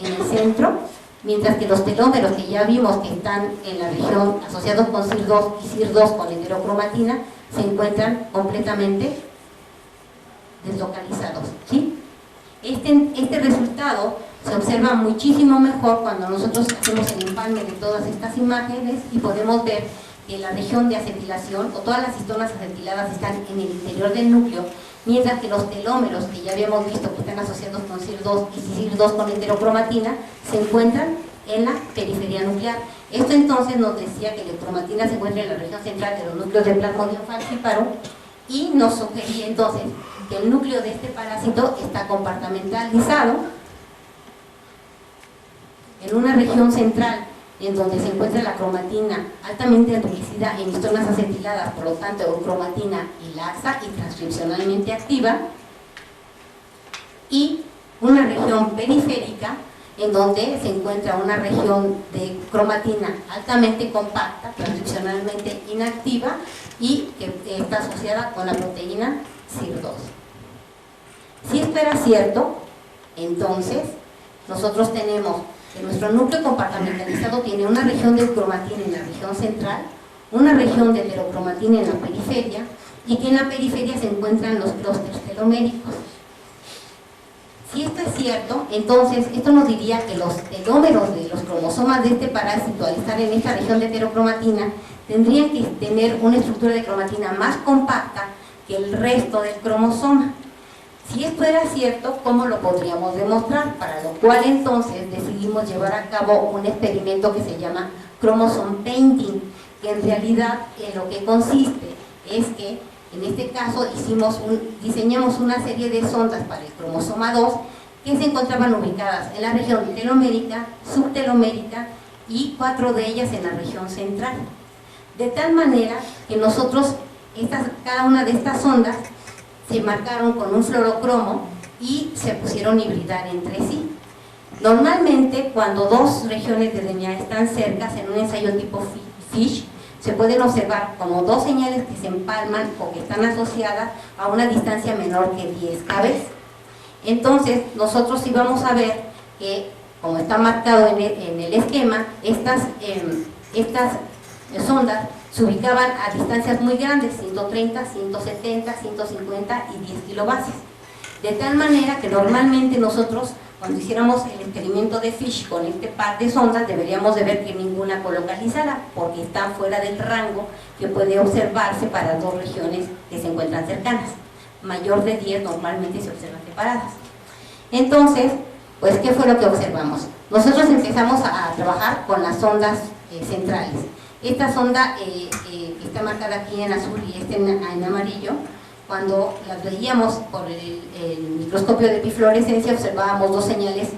en el centro, mientras que los telómeros que ya vimos que están en la región asociados con CIR2 y CIR2 con heterocromatina se encuentran completamente deslocalizados, ¿sí? Este resultado se observa muchísimo mejor cuando nosotros hacemos el empalme de todas estas imágenes y podemos ver que la región de acetilación o todas las histonas acetiladas están en el interior del núcleo, mientras que los telómeros, que ya habíamos visto que están asociados con CIR2 y CIR2 con heterocromatina, se encuentran en la periferia nuclear. Esto entonces nos decía que la cromatina se encuentra en la región central de los núcleos de Plasmodium falciparum y nos sugería entonces que el núcleo de este parásito está compartimentalizado en una región central en donde se encuentra la cromatina altamente enriquecida en histonas acetiladas, por lo tanto cromatina y laxa y transcripcionalmente activa, y una región periférica en donde se encuentra una región de cromatina altamente compacta, transcripcionalmente inactiva y que está asociada con la proteína CIR2. Si esto era cierto, entonces nosotros tenemos que nuestro núcleo compartimentalizado tiene una región de cromatina en la región central, una región de heterocromatina en la periferia, y que en la periferia se encuentran los clústeres teloméricos. Si esto es cierto, entonces esto nos diría que los telómeros de los cromosomas de este parásito, al estar en esta región de heterocromatina, tendrían que tener una estructura de cromatina más compacta que el resto del cromosoma. Si esto era cierto, ¿cómo lo podríamos demostrar? Para lo cual entonces decidimos llevar a cabo un experimento que se llama chromosome painting, que en realidad en lo que consiste es que en este caso diseñamos una serie de sondas para el cromosoma 2 que se encontraban ubicadas en la región telomérica, subtelomérica y 4 de ellas en la región central. De tal manera que nosotros, cada una de estas sondas se marcaron con un fluorocromo y se pusieron a hibridar entre sí. Normalmente, cuando dos regiones de DNA están cercas en un ensayo tipo FISH, se pueden observar como dos señales que se empalman o que están asociadas a una distancia menor que 10 kb. Entonces, nosotros íbamos a ver que, como está marcado en el esquema, estas sondas se ubicaban a distancias muy grandes, 130, 170, 150 y 10 kilobases. De tal manera que normalmente nosotros, cuando hiciéramos el experimento de FISH con este par de sondas, deberíamos de ver que ninguna colocalizara, porque están fuera del rango que puede observarse para dos regiones que se encuentran cercanas. Mayor de 10 normalmente se observan separadas. Entonces, pues, ¿qué fue lo que observamos? Nosotros empezamos a trabajar con las sondas centrales. Esta sonda que está marcada aquí en azul y esta en amarillo, cuando las veíamos por el microscopio de bifluorescencia, observábamos dos señales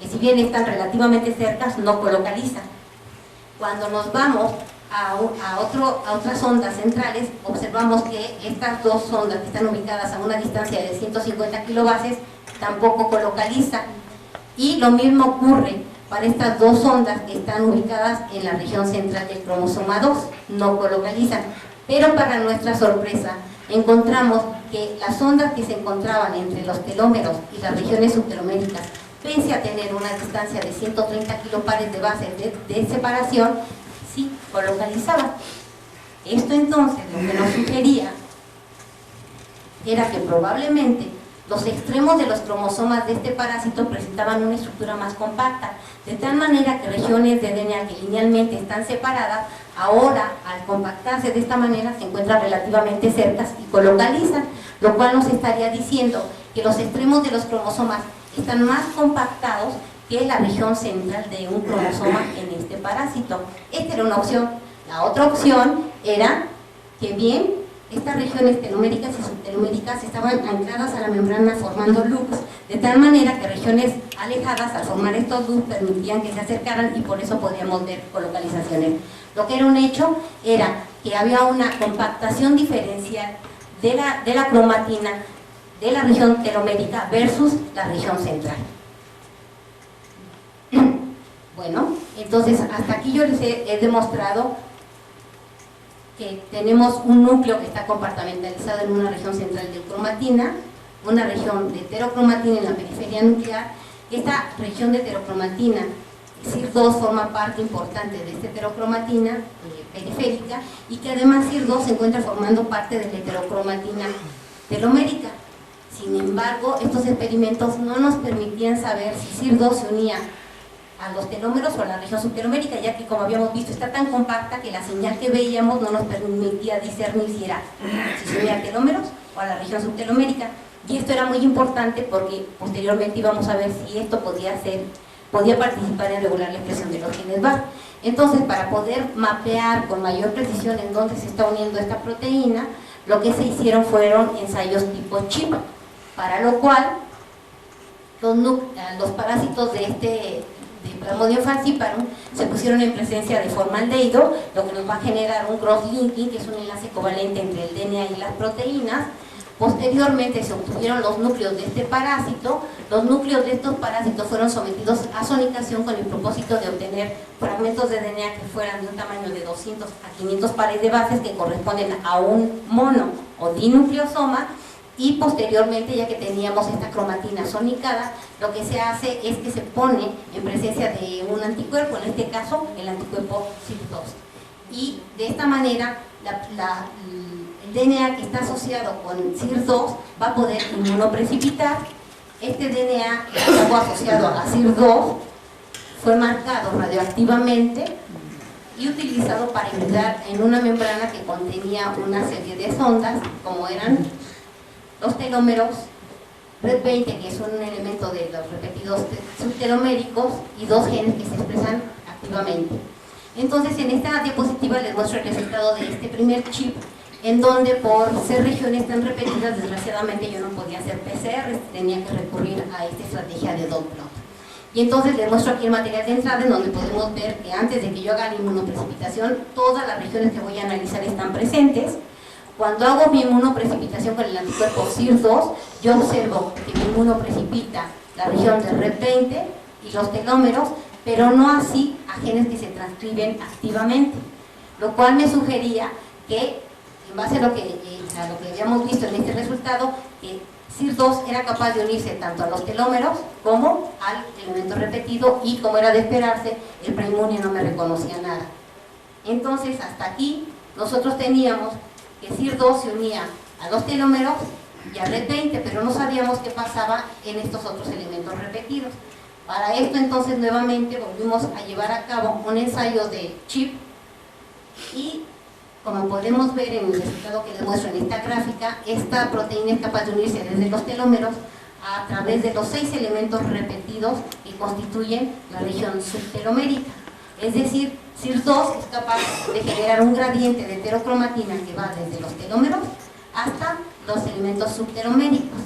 que, si bien están relativamente cercas, no colocalizan. Cuando nos vamos a otras sondas centrales, observamos que estas dos sondas que están ubicadas a una distancia de 150 kilobases tampoco colocalizan. Y lo mismo ocurre para estas dos sondas que están ubicadas en la región central del cromosoma 2, no colocalizan. Pero para nuestra sorpresa, encontramos que las ondas que se encontraban entre los telómeros y las regiones subteloméricas, pese a tener una distancia de 130 kilopares de base de separación, sí colocalizaban. Esto entonces lo que nos sugería era que probablemente los extremos de los cromosomas de este parásito presentaban una estructura más compacta, de tal manera que regiones de DNA que linealmente están separadas, ahora al compactarse de esta manera se encuentran relativamente cercas y colocalizan, lo cual nos estaría diciendo que los extremos de los cromosomas están más compactados que la región central de un cromosoma en este parásito. Esta era una opción. La otra opción era que bien estas regiones teloméricas y subteloméricas estaban ancladas a la membrana formando loops, de tal manera que regiones alejadas al formar estos loops permitían que se acercaran y por eso podíamos ver colocalizaciones. Lo que era un hecho era que había una compactación diferencial de la cromatina de la región telomérica versus la región central. Bueno, entonces hasta aquí yo les he demostrado que tenemos un núcleo que está compartimentalizado en una región central de cromatina, una región de heterocromatina en la periferia nuclear. Esta región de heterocromatina, CIR2 forma parte importante de esta heterocromatina periférica, y que además CIR2 se encuentra formando parte de la heterocromatina telomérica. Sin embargo, estos experimentos no nos permitían saber si CIR2 se unía a los telómeros o a la región subtelomérica, ya que, como habíamos visto, está tan compacta que la señal que veíamos no nos permitía discernir si se unía a telómeros o a la región subtelomérica. Y esto era muy importante porque posteriormente íbamos a ver si esto podía participar en regular la expresión de los genes VAR. Entonces, para poder mapear con mayor precisión en dónde se está uniendo esta proteína, lo que se hicieron fueron ensayos tipo CHIP, para lo cual los parásitos de Plasmodium falciparum se pusieron en presencia de formaldehído, lo que nos va a generar un cross-linking, que es un enlace covalente entre el DNA y las proteínas. Posteriormente se obtuvieron los núcleos de este parásito. Los núcleos de estos parásitos fueron sometidos a sonicación con el propósito de obtener fragmentos de DNA que fueran de un tamaño de 200 a 500 pares de bases, que corresponden a un mono o dinucleosoma. Y posteriormente, ya que teníamos esta cromatina sonicada, lo que se hace es que se pone en presencia de un anticuerpo, en este caso el anticuerpo CIR2. Y de esta manera el DNA que está asociado con CIR2 va a poder inmunoprecipitar. Este DNA que estuvo asociado a CIR2 fue marcado radioactivamente y utilizado para hibridar en una membrana que contenía una serie de sondas, como eran los telómeros RED20, que es un elemento de los repetidos subteloméricos, y dos genes que se expresan activamente. Entonces, en esta diapositiva les muestro el resultado de este primer chip, en donde por ser regiones tan repetidas, desgraciadamente yo no podía hacer PCR, tenía que recurrir a esta estrategia de dot plot. Y entonces les muestro aquí el material de entrada, en donde podemos ver que antes de que yo haga la inmunoprecipitación, todas las regiones que voy a analizar están presentes. Cuando hago mi inmunoprecipitación con el anticuerpo CIR2, yo observo que mi inmunoprecipita la región de RED20 y los telómeros, pero no así a genes que se transcriben activamente, lo cual me sugería que, en base a lo que habíamos visto en este resultado, que CIR2 era capaz de unirse tanto a los telómeros como al elemento repetido, y, como era de esperarse, el preinmune no me reconocía nada. Entonces, hasta aquí nosotros teníamos que CIR2 se unía a los telómeros y a RED20, pero no sabíamos qué pasaba en estos otros elementos repetidos. Para esto, entonces, nuevamente volvimos a llevar a cabo un ensayo de CHIP, y como podemos ver en el resultado que les muestro en esta gráfica, esta proteína es capaz de unirse desde los telómeros a través de los 6 elementos repetidos que constituyen la región subtelomérica. Es decir, CIR2 es capaz de generar un gradiente de heterocromatina que va desde los telómeros hasta los elementos subteloméricos.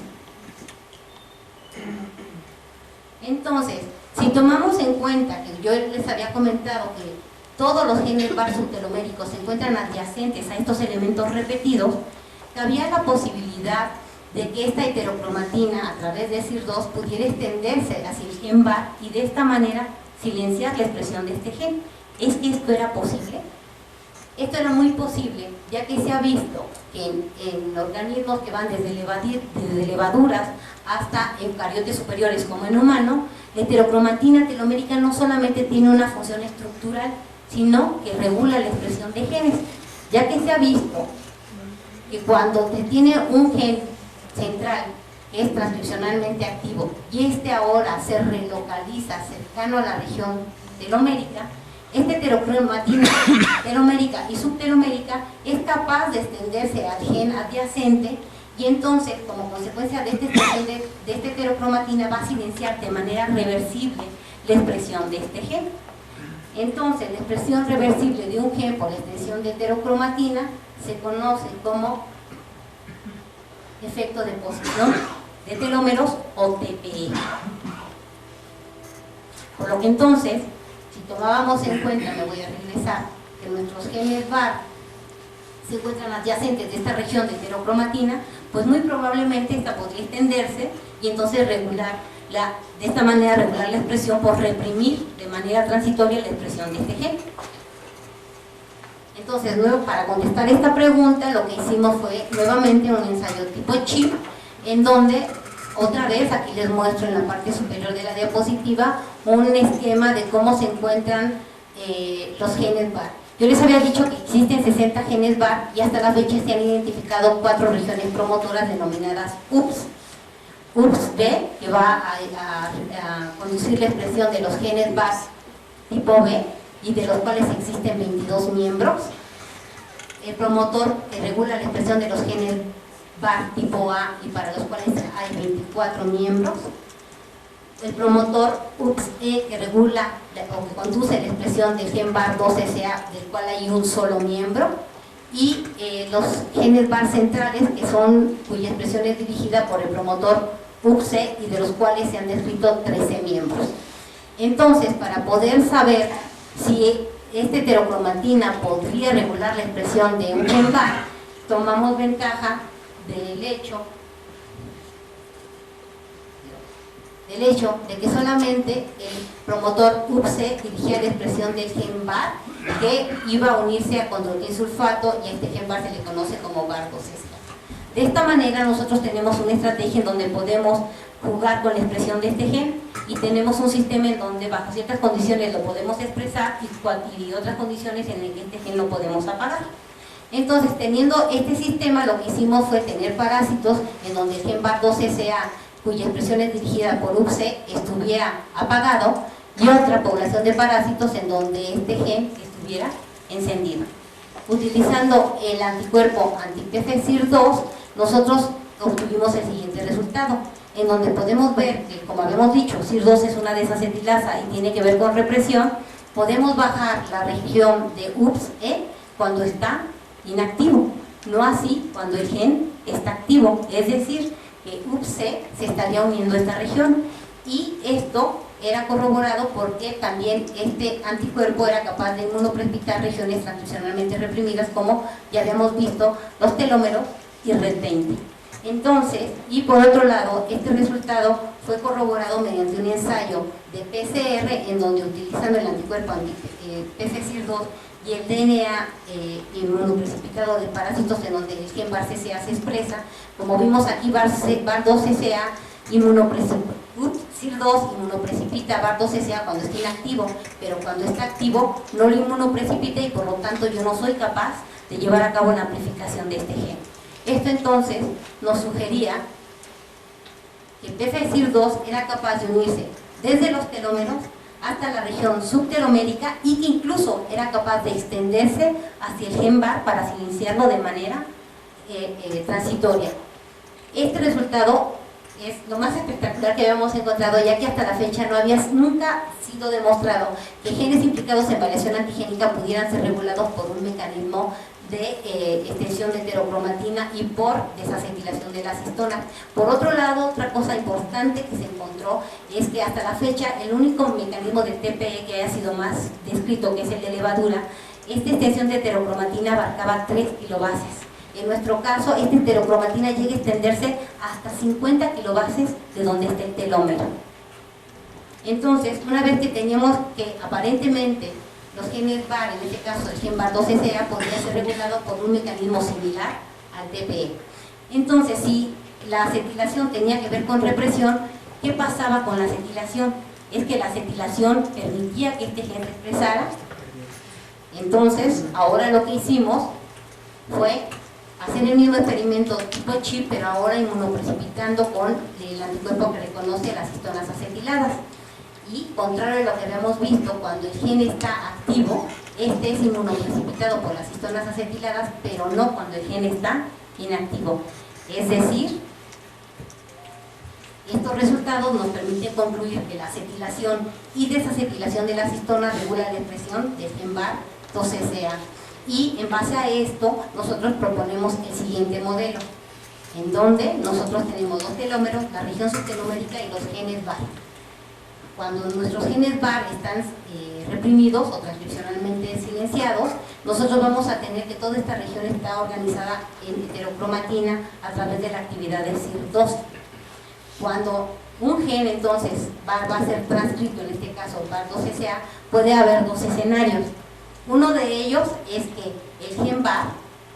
Entonces, si tomamos en cuenta que yo les había comentado que todos los genes VAR subteloméricos se encuentran adyacentes a estos elementos repetidos, cabía la posibilidad de que esta heterocromatina a través de CIR2 pudiera extenderse hacia el gen VAR y de esta manera silenciar la expresión de este gen. ¿Es que esto era posible? Esto era muy posible, ya que se ha visto que en organismos que van desde levaduras hasta eucariotes superiores, como en humano, la heterocromatina telomérica no solamente tiene una función estructural, sino que regula la expresión de genes, ya que se ha visto que cuando se tiene un gen central que es transcripcionalmente activo y este ahora se relocaliza cercano a la región telomérica, esta heterocromatina telomérica y subtelomérica es capaz de extenderse al gen adyacente, y entonces, como consecuencia de esta heterocromatina, va a silenciar de manera reversible la expresión de este gen. Entonces, la expresión reversible de un gen por extensión de heterocromatina se conoce como efecto de posición de telómeros, o TPE. Por lo que entonces, si tomábamos en cuenta, me voy a regresar, que nuestros genes VAR se encuentran adyacentes de esta región de heterocromatina, pues muy probablemente esta podría extenderse y entonces de esta manera regular la expresión por reprimir de manera transitoria la expresión de este gen. Entonces, luego, para contestar esta pregunta, lo que hicimos fue nuevamente un ensayo tipo chip, en donde, otra vez, aquí les muestro en la parte superior de la diapositiva, un esquema de cómo se encuentran los genes BAR. Yo les había dicho que existen 60 genes BAR y hasta la fecha se han identificado 4 regiones promotoras denominadas UPS. UPS-B, que va a conducir la expresión de los genes BAR tipo B, y de los cuales existen 22 miembros. El promotor que regula la expresión de los genes BAR tipo A y para los cuales hay 24 miembros. El promotor UPS-E que regula o que conduce la expresión del gen BAR2SA, del cual hay un solo miembro. Y los genes BAR centrales, cuya expresión es dirigida por el promotor UPS-E y de los cuales se han descrito 13 miembros. Entonces, para poder saber si esta heterocromatina podría regular la expresión de un gen BAR, tomamos ventaja del hecho de que solamente el promotor UPS-E dirigía la expresión del gen BAR que iba a unirse a condroitinsulfato, y este gen BAR se le conoce como BAR2SA. De esta manera nosotros tenemos una estrategia en donde podemos jugar con la expresión de este gen y tenemos un sistema en donde bajo ciertas condiciones lo podemos expresar y otras condiciones en las que este gen lo podemos apagar. Entonces, teniendo este sistema, lo que hicimos fue tener parásitos en donde el gen BAR2SA, cuya expresión es dirigida por UPS-E, estuviera apagado, y otra población de parásitos en donde este gen estuviera encendido. Utilizando el anticuerpo anti-PFCIR2, nosotros obtuvimos el siguiente resultado, en donde podemos ver que, como habíamos dicho, CIR2 es una desacetilasa y tiene que ver con represión. Podemos bajar la región de UPS-E cuando está inactivo, no así cuando el gen está activo, es decir, que UPS-E se estaría uniendo a esta región, y esto era corroborado porque también este anticuerpo era capaz de inmunoprecipitar regiones transcripcionalmente reprimidas, como ya habíamos visto, los telómeros y RED20. Entonces, y por otro lado, este resultado fue corroborado mediante un ensayo de PCR, en donde, utilizando el anticuerpo anti-PFCIR2 y el DNA inmunoprecipitado de parásitos, en donde el gen BAR2SA se expresa, como vimos aquí, BAR2SA CIR2 inmunoprecipita BAR2SA cuando está inactivo, pero cuando está activo no lo inmunoprecipita, y por lo tanto yo no soy capaz de llevar a cabo la amplificación de este gen. Esto entonces nos sugería que PFCIR2 era capaz de unirse desde los telómeros hasta la región subtelomérica, y que incluso era capaz de extenderse hacia el gen BAR para silenciarlo de manera transitoria. Este resultado es lo más espectacular que habíamos encontrado, ya que hasta la fecha no había nunca sido demostrado que genes implicados en variación antigénica pudieran ser regulados por un mecanismo de extensión de heterocromatina y por desacetilación de las histonas. Por otro lado, otra cosa importante que se encontró es que hasta la fecha el único mecanismo de TPE que haya sido más descrito, que es el de levadura, esta extensión de heterocromatina abarcaba 3 kilobases. En nuestro caso, esta heterocromatina llega a extenderse hasta 50 kilobases de donde está el telómero. Entonces, una vez que teníamos que aparentemente los genes BAR, en este caso el gen BAR2SA, podría ser regulado por un mecanismo similar al TPE. Entonces, si la acetilación tenía que ver con represión, ¿qué pasaba con la acetilación? Es que la acetilación permitía que este gen se expresara. Entonces, ahora lo que hicimos fue hacer el mismo experimento tipo chip, pero ahora inmunoprecipitando con el anticuerpo que reconoce las histonas acetiladas. Y, contrario a lo que habíamos visto, cuando el gen está activo, este es inmunoprecipitado por las histonas acetiladas, pero no cuando el gen está inactivo. Es decir, estos resultados nos permiten concluir que la acetilación y desacetilación de las histonas regula la expresión del gen BAR2SA. Y en base a esto, nosotros proponemos el siguiente modelo, en donde nosotros tenemos dos telómeros, la región subtelomérica y los genes BAR. Cuando nuestros genes BAR están reprimidos o transcripcionalmente silenciados, nosotros vamos a tener que toda esta región está organizada en heterocromatina a través de la actividad del CIR12. Cuando un gen entonces va a ser transcrito, en este caso BAR2SA, puede haber dos escenarios. Uno de ellos es que el gen BAR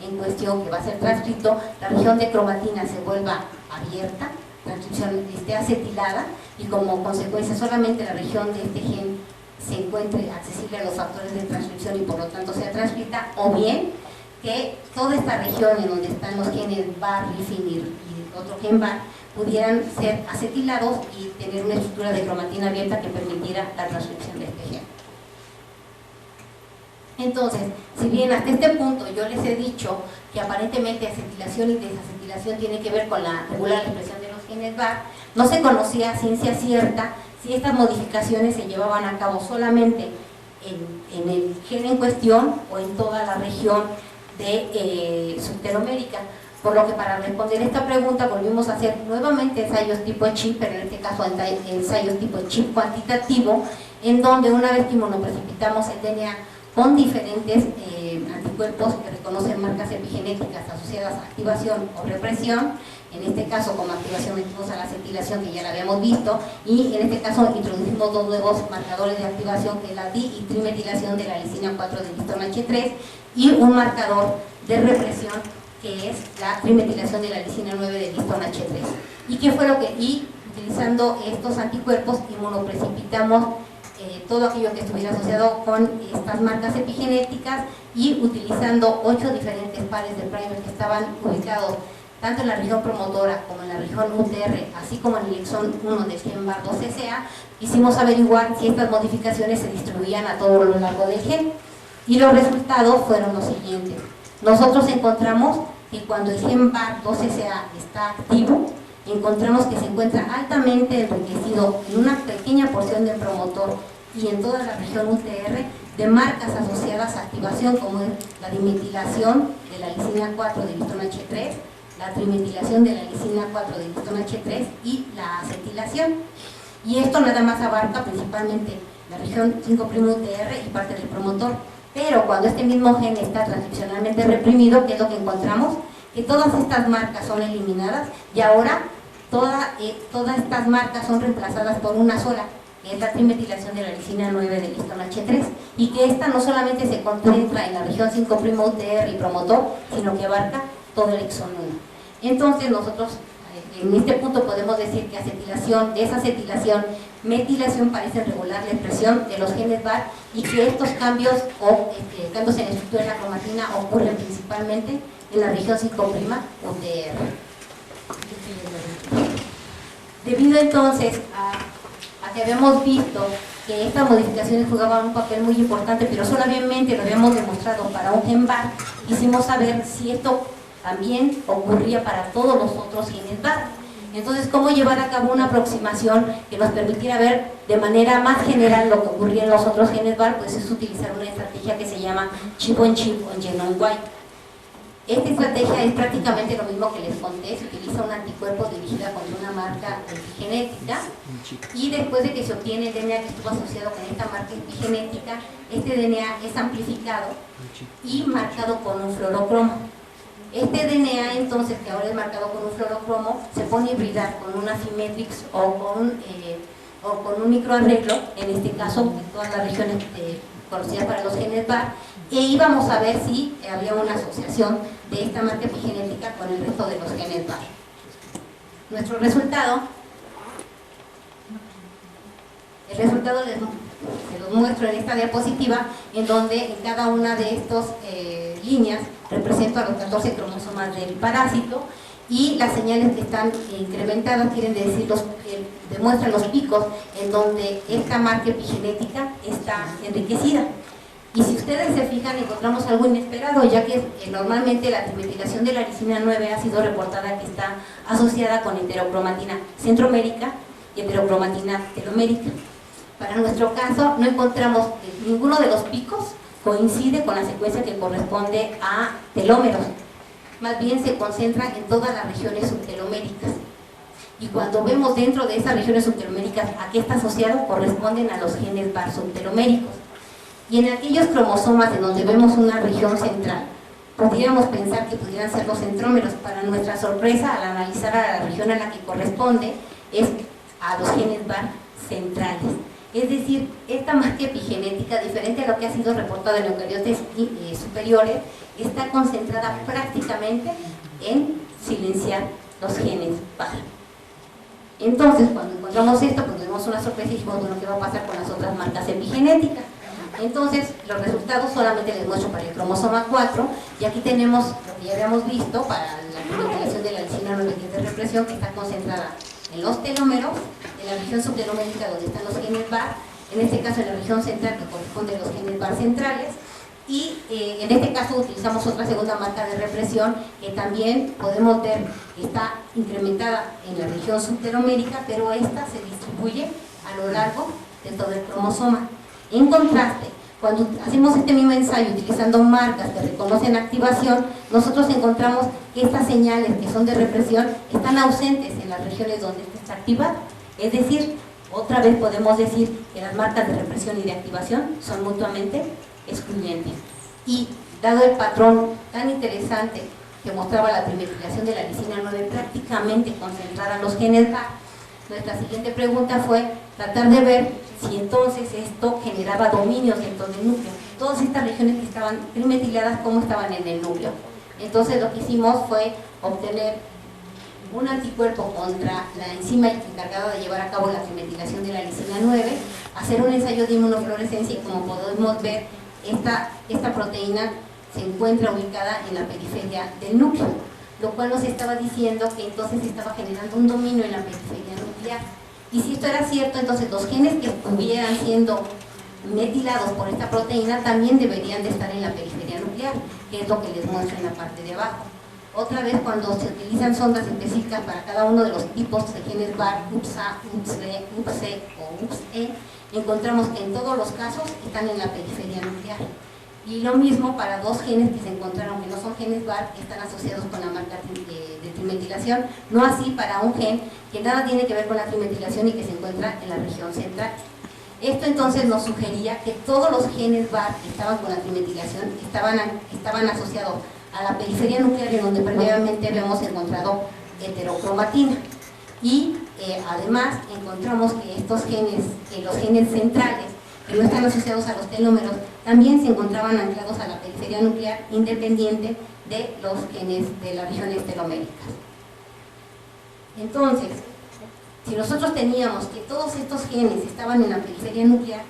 en cuestión que va a ser transcrito, la región de cromatina se vuelva abierta, transcripción esté acetilada y como consecuencia solamente la región de este gen se encuentre accesible a los factores de transcripción y por lo tanto sea transcrita, o bien que toda esta región en donde están los genes BAR, RIFIN y otro gen BAR pudieran ser acetilados y tener una estructura de cromatina abierta que permitiera la transcripción de este gen. Entonces, si bien hasta este punto yo les he dicho que aparentemente acetilación y desacetilación tiene que ver con la regular expresión de los genes BAR, no se conocía a ciencia cierta si estas modificaciones se llevaban a cabo solamente en el gen en cuestión o en toda la región de subtelomérica. Por lo que para responder esta pregunta volvimos a hacer nuevamente ensayos tipo chip, pero en este caso ensayos tipo chip cuantitativo, en donde una vez que inmunoprecipitamos el DNA con diferentes anticuerpos que reconocen marcas epigenéticas asociadas a activación o represión, en este caso como activación metimos a la acetilación que ya la habíamos visto, y en este caso introducimos dos nuevos marcadores de activación que es la di y trimetilación de la lisina 4 del histona H3 y un marcador de represión que es la trimetilación de la lisina 9 del histona H3. ¿Y qué fue lo que? Y utilizando estos anticuerpos inmunoprecipitamos todo aquello que estuviera asociado con estas marcas epigenéticas y utilizando 8 diferentes pares de primers que estaban ubicados tanto en la región promotora como en la región UTR, así como en el exón 1 del gen BAR2SA, quisimos averiguar si estas modificaciones se distribuían a todo lo largo del gen. Y los resultados fueron los siguientes. Nosotros encontramos que cuando el gen BAR2SA está activo, encontramos que se encuentra altamente enriquecido en una pequeña porción del promotor y en toda la región UTR de marcas asociadas a activación como es la dimetilación de la lisina 4 del histona H3, la trimetilación de la lisina 4 del histona H3 y la acetilación. Y esto nada más abarca principalmente la región 5' UTR y parte del promotor. Pero cuando este mismo gen está transcripcionalmente reprimido, ¿qué es lo que encontramos? Que todas estas marcas son eliminadas y ahora todas estas marcas son reemplazadas por una sola, que es la trimetilación de la lisina 9 del histona H3, y que esta no solamente se concentra en la región 5' UTR y promotor, sino que abarca todo el exón 1. Entonces nosotros en este punto podemos decir que acetilación, desacetilación, metilación parecen regular la expresión de los genes BAR y que estos cambios o cambios en la estructura de la cromatina ocurren principalmente en la región 5' UTR. Debido entonces a que habíamos visto que estas modificaciones jugaban un papel muy importante, pero solamente lo habíamos demostrado para un gen BAR, quisimos saber si esto también ocurría para todos los otros genes BAR. Entonces, ¿cómo llevar a cabo una aproximación que nos permitiera ver de manera más general lo que ocurría en los otros genes BAR? Pues es utilizar una estrategia que se llama chip-on-chip o genome-wide. Esta estrategia es prácticamente lo mismo que les conté, se utiliza un anticuerpo dirigida contra una marca epigenética y después de que se obtiene el DNA que estuvo asociado con esta marca epigenética, este DNA es amplificado y marcado con un fluorocromo. Este DNA entonces, que ahora es marcado con un fluorocromo, se pone a hibridar con una Affymetrix o con un microarreglo, en este caso en todas las regiones conocidas para los genes BAR, e íbamos a ver si había una asociación de esta marca epigenética con el resto de los genes BAR. Nuestro resultado, se los muestro en esta diapositiva, en donde en cada una de estas líneas represento a los 14 cromosomas del parásito y las señales que están incrementadas quieren decir demuestran los picos en donde esta marca epigenética está enriquecida. Y si ustedes se fijan, encontramos algo inesperado, ya que normalmente la trimetilación de la lisina 9 ha sido reportada que está asociada con heterocromatina centromérica y heterocromatina telomérica. Para nuestro caso, no encontramos que ninguno de los picos coincide con la secuencia que corresponde a telómeros. Más bien se concentra en todas las regiones subteloméricas. Y cuando vemos dentro de esas regiones subteloméricas a qué está asociado, corresponden a los genes BAR subteloméricos. Y en aquellos cromosomas en donde vemos una región central, podríamos pensar que pudieran ser los centrómeros. Para nuestra sorpresa, al analizar a la región a la que corresponde, es a los genes VAR centrales. Es decir, esta marca epigenética, diferente a lo que ha sido reportado en eucariotes superiores, está concentrada prácticamente en silenciar los genes VAR. Entonces, cuando encontramos esto, pues tenemos una sorpresa y dijimos, bueno, ¿qué va a pasar con las otras marcas epigenéticas? Entonces, los resultados solamente les muestro para el cromosoma 4, y aquí tenemos lo que ya habíamos visto para la proliferación de la lisina 9, que es de represión, que está concentrada en los telómeros, en la región subtelomérica donde están los genes VAR, en este caso en la región central que corresponde a los genes VAR centrales, y en este caso utilizamos otra segunda marca de represión que también podemos ver que está incrementada en la región subtelomérica, pero esta se distribuye a lo largo de todo el cromosoma. En contraste, cuando hacemos este mismo ensayo utilizando marcas que reconocen activación, nosotros encontramos que estas señales que son de represión están ausentes en las regiones donde está activada. Es decir, otra vez podemos decir que las marcas de represión y de activación son mutuamente excluyentes. Y dado el patrón tan interesante que mostraba la trimetilación de la lisina 9 prácticamente concentrada en los genes VAR, nuestra siguiente pregunta fue tratar de ver si entonces esto generaba dominios dentro del núcleo. Todas estas regiones que estaban trimetiladas, ¿cómo estaban en el núcleo? Entonces lo que hicimos fue obtener un anticuerpo contra la enzima encargada de llevar a cabo la trimetilación de la lisina 9, hacer un ensayo de inmunofluorescencia, y como podemos ver, esta proteína se encuentra ubicada en la periferia del núcleo, lo cual nos estaba diciendo que entonces estaba generando un dominio en la periferia nuclear. Y si esto era cierto, entonces los genes que estuvieran siendo metilados por esta proteína también deberían de estar en la periferia nuclear, que es lo que les muestro en la parte de abajo. Otra vez, cuando se utilizan sondas específicas para cada uno de los tipos de genes VAR, UPSA, UPSB, UPC o UPSE, encontramos que en todos los casos están en la periferia nuclear. Y lo mismo para dos genes que se encontraron que no son genes VAR, que están asociados con la marca de trimetilación, no así para un gen que nada tiene que ver con la trimetilación y que se encuentra en la región central. Esto entonces nos sugería que todos los genes VAR que estaban con la trimetilación estaban asociados a la periferia nuclear, en donde previamente habíamos encontrado heterocromatina. Y además encontramos que estos genes, los genes centrales, que no están asociados a los telómeros, también se encontraban anclados a la periferia nuclear, independiente de los genes de las regiones teloméricas. Entonces, si nosotros teníamos que todos estos genes estaban en la periferia nuclear,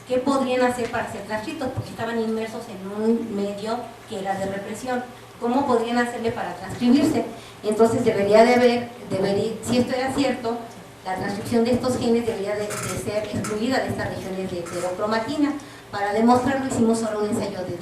¿qué podrían hacer para ser transcritos? Porque estaban inmersos en un medio que era de represión. ¿Cómo podrían hacerle para transcribirse? Entonces si esto era cierto, la transcripción de estos genes debería de ser excluida de estas regiones de heterocromatina. Para demostrarlo hicimos ahora un ensayo de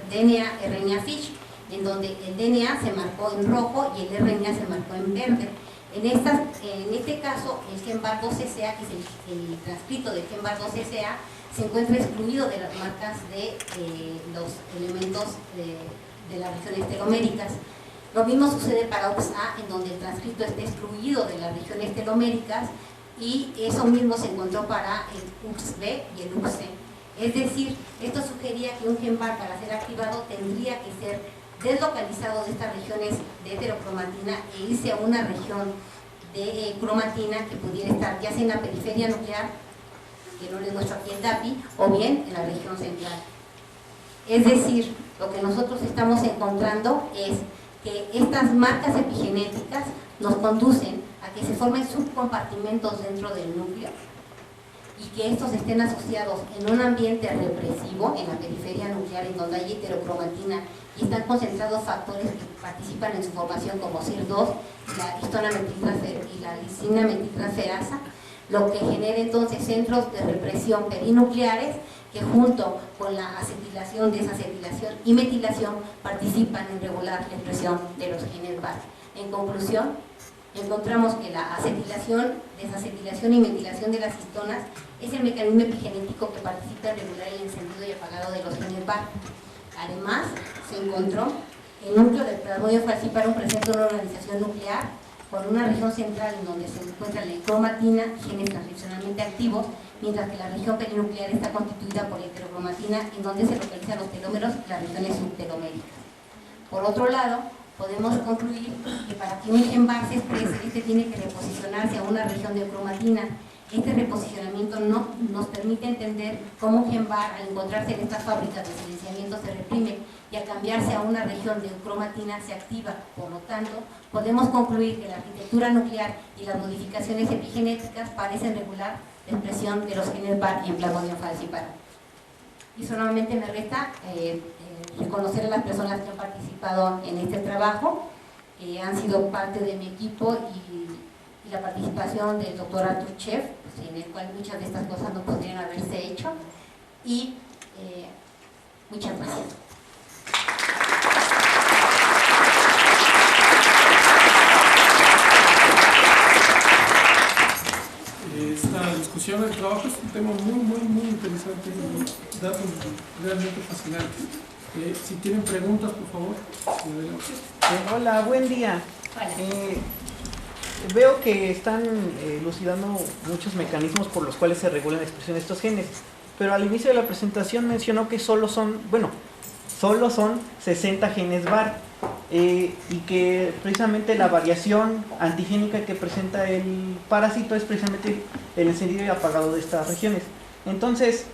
DNA-RNA-FISH, en donde el DNA se marcó en rojo y el RNA se marcó en verde. En este caso, el gen VAR2CCA, que es el transcrito del gen VAR2CCA, se encuentra excluido de las marcas de los elementos de las regiones teloméricas. Lo mismo sucede para UPSA, en donde el transcrito está excluido de las regiones teloméricas, y eso mismo se encontró para el UPSB y el UPC. Es decir, esto sugería que un gen VAR, para ser activado, tendría que ser deslocalizado de estas regiones de heterocromatina e irse a una región de cromatina que pudiera estar ya sea en la periferia nuclear, que no les muestro aquí el DAPI, o bien en la región central. Es decir, lo que nosotros estamos encontrando es que estas marcas epigenéticas nos conducen a que se formen subcompartimentos dentro del núcleo, y que estos estén asociados en un ambiente represivo en la periferia nuclear, en donde hay heterocromatina y están concentrados factores que participan en su formación, como CIR2, la histona metiltransferasa y la lisina metiltransferasa, lo que genera entonces centros de represión perinucleares que, junto con la acetilación, desacetilación y metilación, participan en regular la expresión de los genes VAR. En conclusión, encontramos que la acetilación, desacetilación y metilación de las histonas es el mecanismo epigenético que participa en regular el encendido y apagado de los genes VAR. Además, se encontró que el núcleo del plasmodium falciparum presenta una organización nuclear con una región central en donde se encuentra la cromatina, genes transcripcionalmente activos, mientras que la región perinuclear está constituida por la heterocromatina, en donde se localizan los telómeros, las regiones subteloméricas. Por otro lado, podemos concluir que para que un gen VAR se exprese, este tiene que reposicionarse a una región de cromatina. Este reposicionamiento no nos permite entender cómo un gen VAR, al encontrarse en estas fábricas de silenciamiento, se reprime y al cambiarse a una región de cromatina se activa. Por lo tanto, podemos concluir que la arquitectura nuclear y las modificaciones epigenéticas parecen regular la expresión de los genes VAR en Plasmodium falciparum. Y solamente me resta reconocer a las personas que han participado en este trabajo, que han sido parte de mi equipo, y la participación del doctor Arthur Chev, sin el cual muchas de estas cosas no podrían haberse hecho, y muchas gracias. Esta discusión del trabajo es un tema muy interesante, datos realmente fascinantes. Si tienen preguntas, por favor. Hola, buen día. Veo que están elucidando muchos mecanismos por los cuales se regula la expresión de estos genes, pero al inicio de la presentación mencionó que solo son 60 genes VAR, y que precisamente la variación antigénica que presenta el parásito es precisamente el encendido y apagado de estas regiones. Entonces,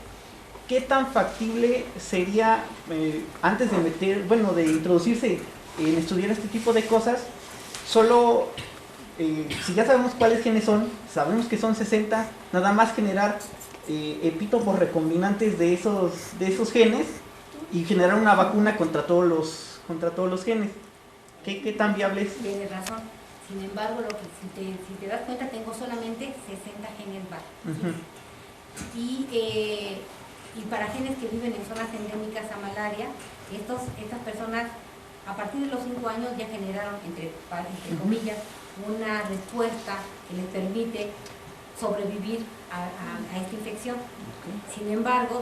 ¿qué tan factible sería, antes de introducirse en estudiar este tipo de cosas, solo, si ya sabemos cuáles genes son, sabemos que son 60, nada más generar epítopos recombinantes de esos genes y generar una vacuna contra todos los genes? ¿Qué tan viable es? Tienes razón. Sin embargo, si te das cuenta, tengo solamente 60 genes VAR. ¿Sí? Y para genes que viven en zonas endémicas a malaria, estas personas a partir de los 5 años ya generaron, entre comillas, una respuesta que les permite sobrevivir a esta infección. Sin embargo,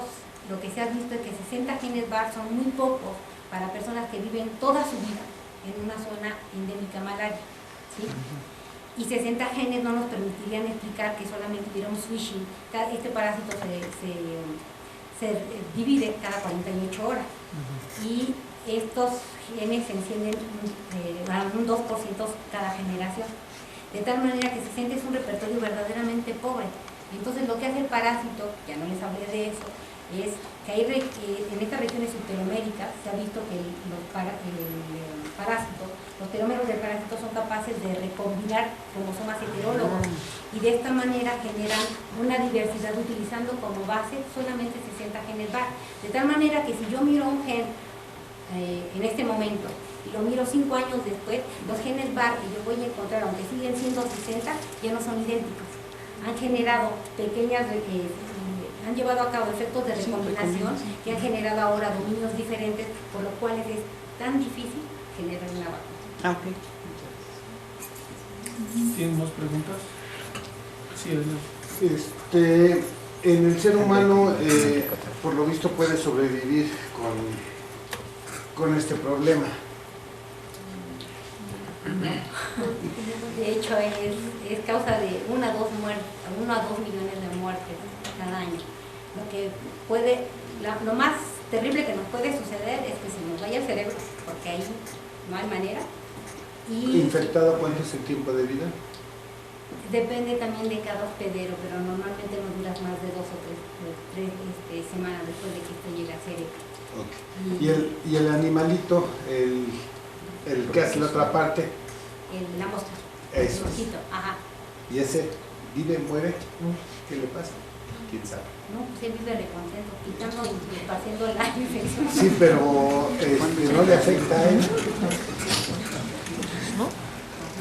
lo que se ha visto es que 60 genes VAR son muy pocos para personas que viven toda su vida en una zona endémica malaria, ¿sí? Y 60 genes no nos permitirían explicar que solamente hubiera un switching. Este parásito se divide cada 48 horas y estos genes se encienden un 2% cada generación, de tal manera que 60 es un repertorio verdaderamente pobre. Entonces lo que hace el parásito, ya no les hablé de eso, es que en estas regiones subteloméricas se ha visto que los telómeros del parásito son capaces de recombinar cromosomas heterólogos y de esta manera generan una diversidad utilizando como base solamente 60 genes VAR. De tal manera que si yo miro un gen en este momento y lo miro 5 años después, los genes VAR que yo voy a encontrar, aunque siguen siendo 60, ya no son idénticos. Han generado han llevado a cabo efectos de recombinación que han generado ahora dominios diferentes, por lo cual es tan difícil generar una vacuna. ¿Tienen más preguntas? Sí, adelante. En el ser humano, por lo visto, puede sobrevivir con este problema. De hecho, es causa de 1 a 2 millones de muertes cada año. Lo más terrible que nos puede suceder es que se nos vaya el cerebro, porque ahí no hay manera. Y ¿Infectado cuánto es el tiempo de vida? depende también de cada hospedero, pero normalmente no duras más de 2 o 3 semanas después de que esto llegue al cerebro. Okay. ¿Y el animalito, el que hace la otra parte? La mosca. Eso. El mosquito, ajá. ¿Y ese vive, muere? ¿Qué le pasa? ¿Quién sabe? No, pues él vive recontento, quitando y esparciendo la infección. Sí, pero no le afecta a él. No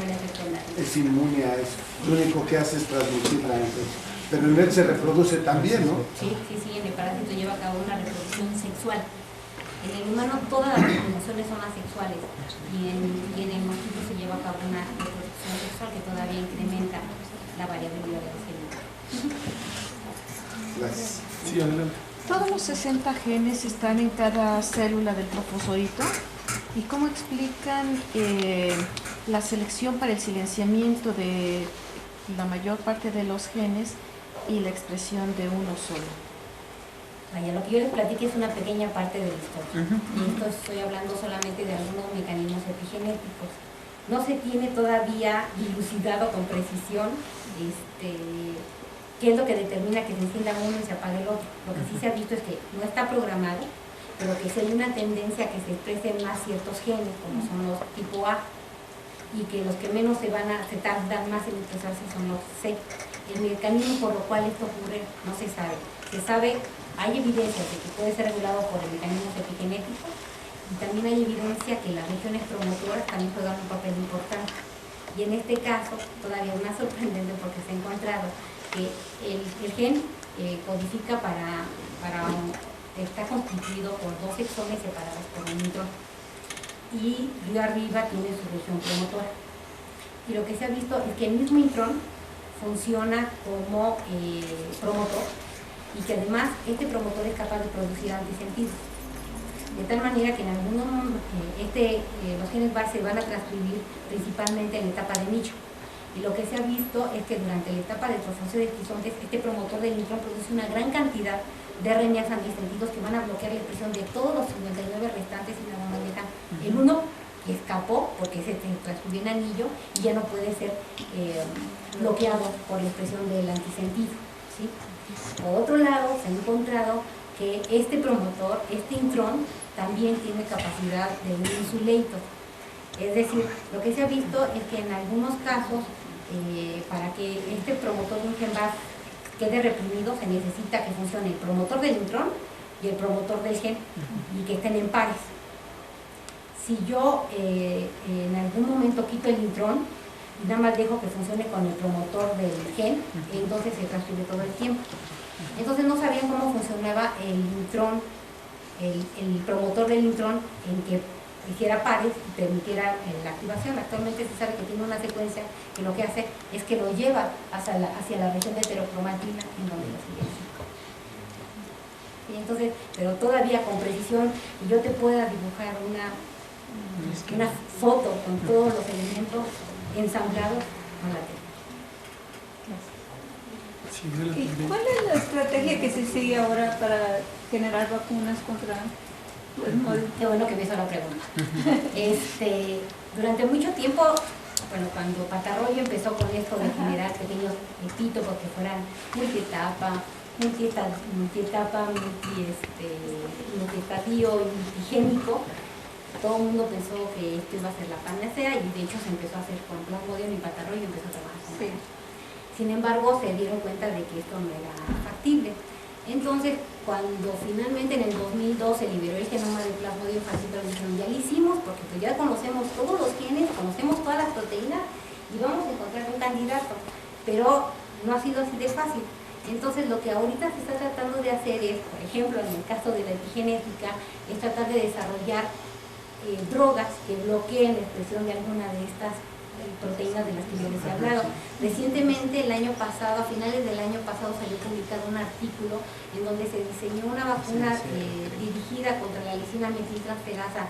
le afecta a nadie. Es inmune a eso. Lo único que hace es transmitir la infección. Pero en él se reproduce también, ¿no? Sí, en el parásito lleva a cabo una reproducción sexual. En el humano todas las reproducciones son asexuales y en el mosquito se lleva a cabo una reproducción sexual que todavía incrementa la variabilidad de los genes. Gracias. Sí, adelante. Todos los 60 genes están en cada célula del trofozoito. ¿Y cómo explican la selección para el silenciamiento de la mayor parte de los genes y la expresión de uno solo. Vaya, lo que yo les platiqué es una pequeña parte de la historia. Y esto estoy hablando solamente de algunos mecanismos epigenéticos. No se tiene todavía dilucidado con precisión qué es lo que determina que se encienda uno y se apague el otro. Lo que sí se ha visto es que no está programado, pero que sí hay una tendencia a que se expresen más ciertos genes, como son los tipo A, y que los que menos se tardan más en expresarse son los C. El mecanismo por lo cual esto ocurre no se sabe. Se sabe, hay evidencia de que puede ser regulado por el mecanismo epigenético, y también hay evidencia que las regiones promotoras también juegan un papel importante. Y en este caso, todavía es más sorprendente porque se ha encontrado que el gen codifica está constituido por 2 exones separados por un intrón. Y río arriba tiene su región promotora. Y lo que se ha visto es que el mismo intrón funciona como promotor, y que además este promotor es capaz de producir antisentidos. De tal manera que en algunos los genes VAR se van a transcribir principalmente en la etapa de nicho. Y lo que se ha visto es que durante la etapa de trofosio de quisontes, este promotor del intrón produce una gran cantidad de RNAs antisentidos que van a bloquear la expresión de todos los 59 restantes y nada más dejan el uno que escapó porque se transcribió en anillo y ya no puede ser bloqueado por la expresión del antisentido, ¿sí? Por otro lado, se ha encontrado que este promotor, este intrón, también tiene capacidad de un insulator. Es decir, lo que se ha visto es que en algunos casos, para que este promotor de un gen VAR quede reprimido, se necesita que funcione el promotor del intrón y el promotor del gen, y que estén en pares. Si yo en algún momento quito el intrón y nada más dejo que funcione con el promotor del gen, entonces se transcribe todo el tiempo. Entonces no sabían cómo funcionaba el intrón, el promotor del intrón, en que hiciera pares y permitiera la activación. Actualmente se sabe que tiene una secuencia que lo que hace es que lo lleva hacia la región de heterocromatina en donde lo silencia. Y entonces, pero todavía con precisión, y yo te pueda dibujar una foto con todos los elementos ensamblados, no la tengo. ¿Y cuál es la estrategia que se sigue ahora para generar vacunas contra los modos? Qué bueno que me hizo la pregunta. Durante mucho tiempo, bueno, cuando Patarroyo empezó con esto de generar pequeños epítopos que fueran multietapa, multiestadio y multigénico, todo el mundo pensó que esto iba a ser la panacea, y de hecho se empezó a hacer con Plasmodium y Patarroyo empezó a trabajar con eso. Sin embargo, se dieron cuenta de que esto no era factible. Entonces, cuando finalmente en el 2002 se liberó el genoma del Plasmodium falciparum, dijeron, ya lo hicimos, porque pues ya conocemos todos los genes, conocemos todas las proteínas y vamos a encontrar un candidato. Pero no ha sido así de fácil. Entonces, lo que ahorita se está tratando de hacer es, por ejemplo, en el caso de la epigenética, es tratar de desarrollar drogas que bloqueen la expresión de alguna de estas proteínas de las que yo les he hablado. Recientemente, el año pasado, a finales del año pasado, salió publicado un artículo en donde se diseñó una vacuna dirigida contra la lisina metiltransferasa,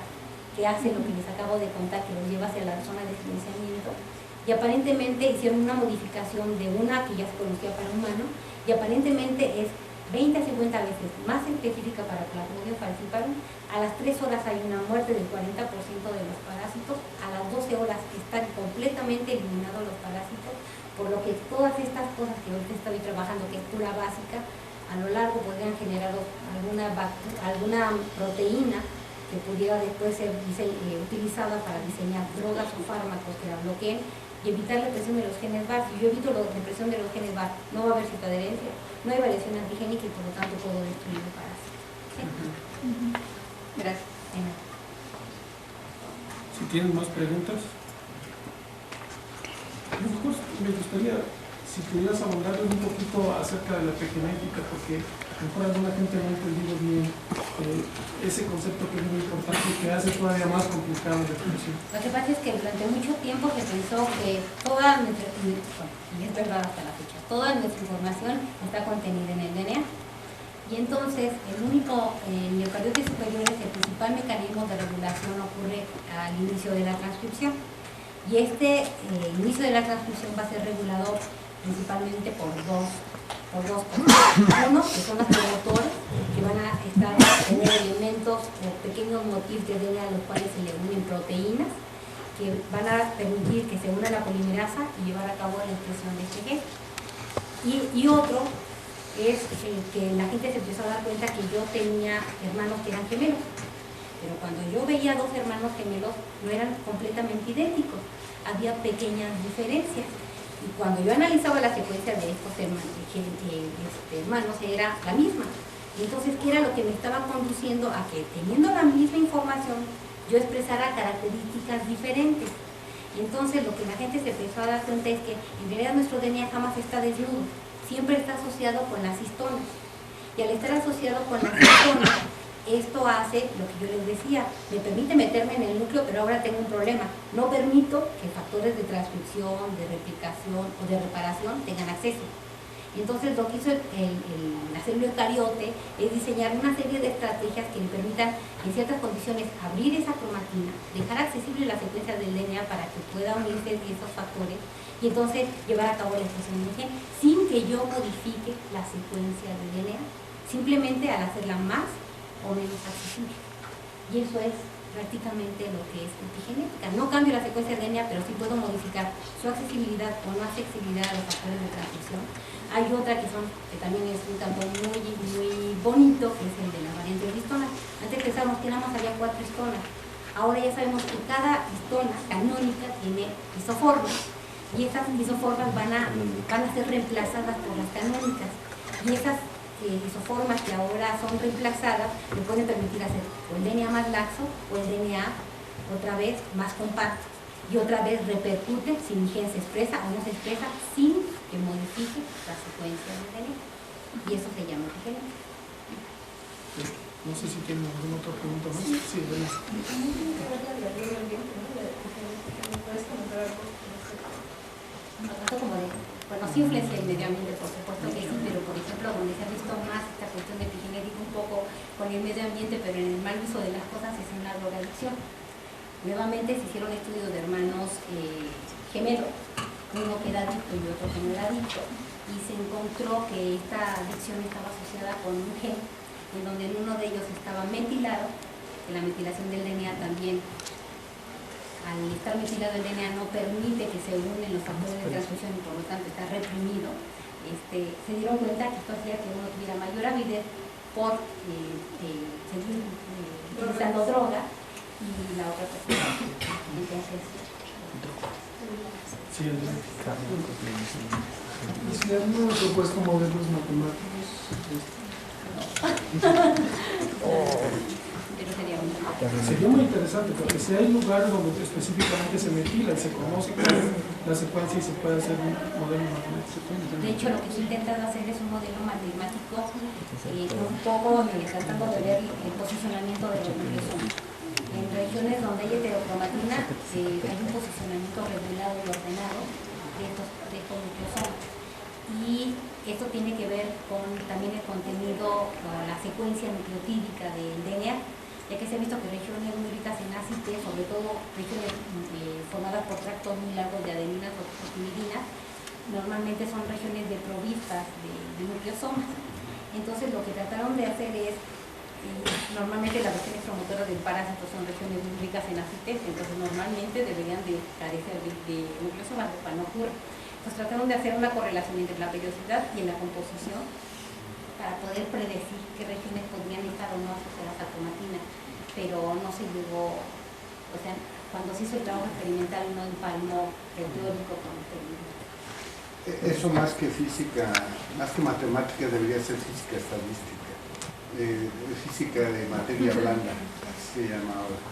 que hace lo que les acabo de contar, que lo lleva hacia la zona de silenciamiento, y aparentemente hicieron una modificación de una que ya se conocía para humano, y aparentemente es 20 a 50 veces más específica para Plasmodium falciparum. A las 3 horas hay una muerte del 40% de los parásitos, a las 12 horas están completamente eliminados los parásitos, por lo que todas estas cosas que ahorita estoy trabajando, que es pura básica, a lo largo podrían generar alguna proteína que pudiera después ser utilizada para diseñar drogas o fármacos que la bloqueen y evitar la presión de los genes VAR. Si yo evito la depresión de los genes VAR, no va a haber citoadherencia, no hay variación antigénica y por lo tanto puedo destruir el parásito. ¿Sí? Gracias. Si tienen más preguntas, me gustaría, si pudieras abundarles un poquito acerca de la epigenética, porque a lo mejor alguna gente no ha entendido bien ese concepto que es muy importante y que hace todavía más complicado la expresión. Lo que pasa es que durante mucho tiempo se pensó que toda nuestra, y es verdad hasta la fecha, toda nuestra información está contenida en el DNA. Y entonces, el único miocardiotes superiores, el principal mecanismo de regulación ocurre al inicio de la transcripción. Y este inicio de la transfusión va a ser regulado principalmente por dos cosas. Uno, que son los promotores, que van a tener elementos o pequeños motifs de DNA a los cuales se le unen proteínas, que van a permitir que se una la polimerasa y llevar a cabo la expresión de este gen. Y otro es que la gente se empezó a dar cuenta que yo tenía hermanos que eran gemelos, pero cuando yo veía dos hermanos gemelos no eran completamente idénticos, había pequeñas diferencias. Y cuando yo analizaba la secuencia de estos hermanos era la misma. Entonces, ¿qué era lo que me estaba conduciendo a que, teniendo la misma información, yo expresara características diferentes? Y entonces lo que la gente se empezó a dar cuenta es que en realidad nuestro DNA jamás está desnudo, siempre está asociado con las histonas. Y al estar asociado con las histonas, esto hace lo que yo les decía, me permite meterme en el núcleo, pero ahora tengo un problema. No permito que factores de transcripción, de replicación o de reparación tengan acceso. Entonces lo que hizo la célula eucariote es diseñar una serie de estrategias que le permitan en ciertas condiciones abrir esa cromatina, dejar accesible la secuencia del DNA para que pueda unirse esos factores y entonces llevar a cabo la expresión del gen sin que yo modifique la secuencia del DNA, simplemente al hacerla más o menos accesible. Y eso es prácticamente lo que es epigenética. No cambio la secuencia de DNA, pero sí puedo modificar su accesibilidad o no accesibilidad a los factores de transcripción. Hay otra que también es un campo muy bonito, que es el de las variantes de histonas. Antes pensábamos que nada más había 4 histonas. Ahora ya sabemos que cada histona canónica tiene isoformas. Y esas isoformas van a ser reemplazadas por las canónicas. Y esas isoformas que ahora son reemplazadas le pueden permitir hacer o el DNA más laxo o el DNA otra vez más compacto y otra vez repercute si mi gen se expresa o no se expresa sin que modifique la secuencia del DNA y eso se llama epigenética. No sé si tienen alguna otra pregunta más. Sí, bueno. Bueno, sí influencia el medio ambiente, por supuesto que sí, pero por ejemplo, donde se ha visto más esta cuestión de epigenética un poco con el medio ambiente, pero en el mal uso de las cosas es en la drogadicción. Nuevamente se hicieron estudios de hermanos gemelos, uno que era adicto y otro que no era adicto, y se encontró que esta adicción estaba asociada con un gen, en donde en uno de ellos estaba metilado, que la metilación del DNA también, al estar metilado el DNA no permite que se unen los factores de transcripción y por lo tanto está reprimido. Se dieron cuenta que esto hacía que uno tuviera mayor avidez por seguir utilizando droga y la otra persona. Entonces, Sí, si alguna propuesta modelos matemáticos. pero sería un Sería muy interesante porque si hay lugares donde específicamente se metila y se conoce la secuencia y se puede hacer un modelo matemático. De hecho, lo que estoy intentando hacer es un modelo matemático un poco tratando de ver el posicionamiento de los nucleosomas. En regiones donde hay heterocromatina hay un posicionamiento regulado y ordenado de estos nucleosomas. Y esto tiene que ver con también el contenido, la secuencia nucleotídica del DNA, ya que se ha visto que regiones muy ricas en ACT, sobre todo regiones formadas por tractos muy largos de adeninas o timidinas, normalmente son regiones desprovistas de nucleosomas. Entonces lo que trataron de hacer es, normalmente las regiones promotoras del parásito son regiones muy ricas en ACT, entonces normalmente deberían de carecer de nucleosomas, lo cual no ocurre. Entonces trataron de hacer una correlación entre la periodicidad y en la composición para poder predecir qué regiones podrían estar o no asociadas a cromatina, pero no se llegó, o sea, cuando se hizo el trabajo experimental no empalmó el teórico con el técnico. Eso más que física, más que matemática debería ser física estadística, física de materia blanda, se llama ahora,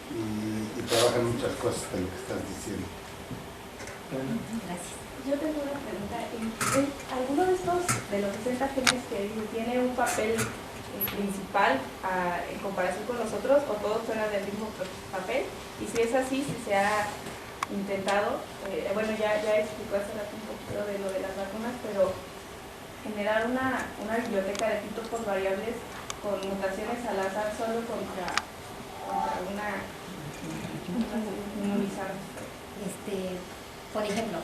y trabajan muchas cosas de lo que estás diciendo. Gracias. Yo tengo una pregunta. ¿Alguno de estos, de los 60 genes que tiene un papel principal en comparación con los otros, o todos juegan el mismo papel? Y si es así, si se ha intentado, bueno, ya explicó hace rato un poquito de lo de las vacunas, pero generar una biblioteca de tipos variables con mutaciones al azar solo contra una inmunizar. por ejemplo,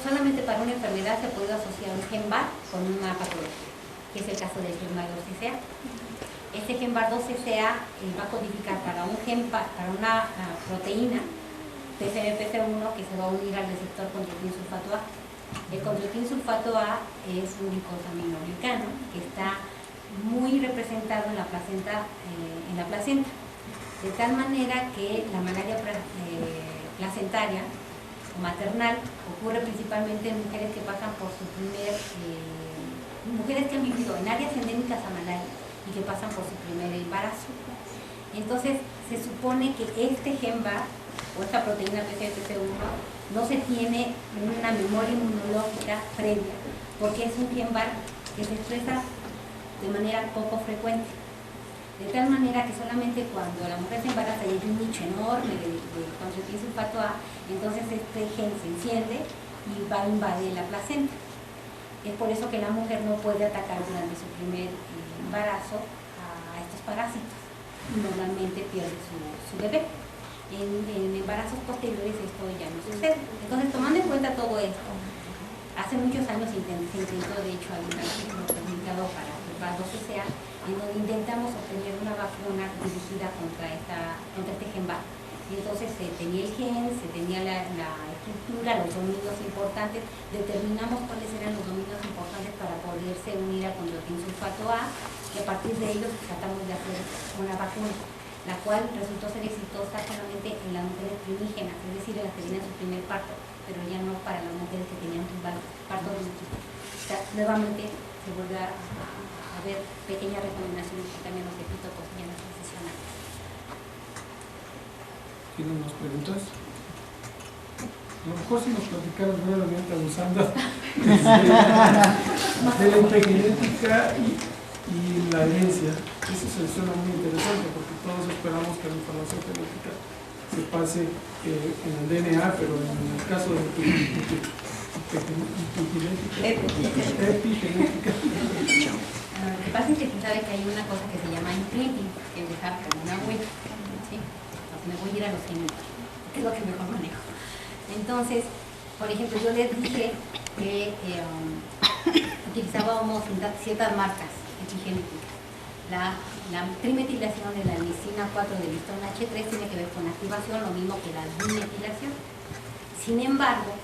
solamente para una enfermedad se ha podido asociar un GENBAR con una patología, que es el caso del GENBAR 2CCA. Este GENBAR 2CCA va a codificar para una proteína PCMPC1 que se va a unir al receptor condroitin sulfato A. El condroitin sulfato A es un glicosaminoglicano que está muy representado en la placenta, de tal manera que la malaria placentaria o maternal ocurre principalmente en mujeres que pasan por su mujeres que han vivido en áreas endémicas a malaria y que pasan por su primer embarazo. Entonces se supone que este GENBAR o esta proteína PCMPC1 no se tiene una memoria inmunológica previa, porque es un GENBAR que se expresa de manera poco frecuente, de tal manera que solamente cuando la mujer se embaraza y hay un nicho enorme de condroitin sulfato A, entonces este gen se enciende y va a invadir la placenta. Es por eso que la mujer no puede atacar durante su primer embarazo a estos parásitos y normalmente pierde su bebé. En embarazos posteriores esto ya no sucede. Entonces, tomando en cuenta todo esto, hace muchos años se intentó, de hecho, hay un artículo publicado para GENBAR 2CCA, en donde intentamos obtener una vacuna dirigida contra este GENBAR. Y entonces se tenía el gen, se tenía la estructura, los dominios importantes, determinamos cuáles eran los dominios importantes para poderse unir al condroitin sulfato A, y a partir de ellos tratamos de hacer una vacuna, la cual resultó ser exitosa solamente en las mujeres primígenas, es decir, en las que tenían su primer parto, pero ya no para las mujeres que tenían su parto de múltiple. O sea, nuevamente se vuelve a ver pequeñas recomendaciones que también los epítopos ya no se sesionan. ¿Tienen más preguntas? A lo mejor si nos platicaron brevemente abusando de la epigenética y la herencia. Eso se suena muy interesante porque todos esperamos que la información genética se pase en el DNA, pero en el caso de epigenética. Lo que pasa es que se sabe que hay una cosa que se llama imprinting, que es dejar como una huella, ¿sí? Me voy a ir a los genes, que es lo que mejor manejo. Entonces, por ejemplo, yo les dije que utilizábamos ciertas marcas epigenéticas. La trimetilación de la lisina 4 del listón H3 tiene que ver con activación, lo mismo que la dimetilación. Sin embargo,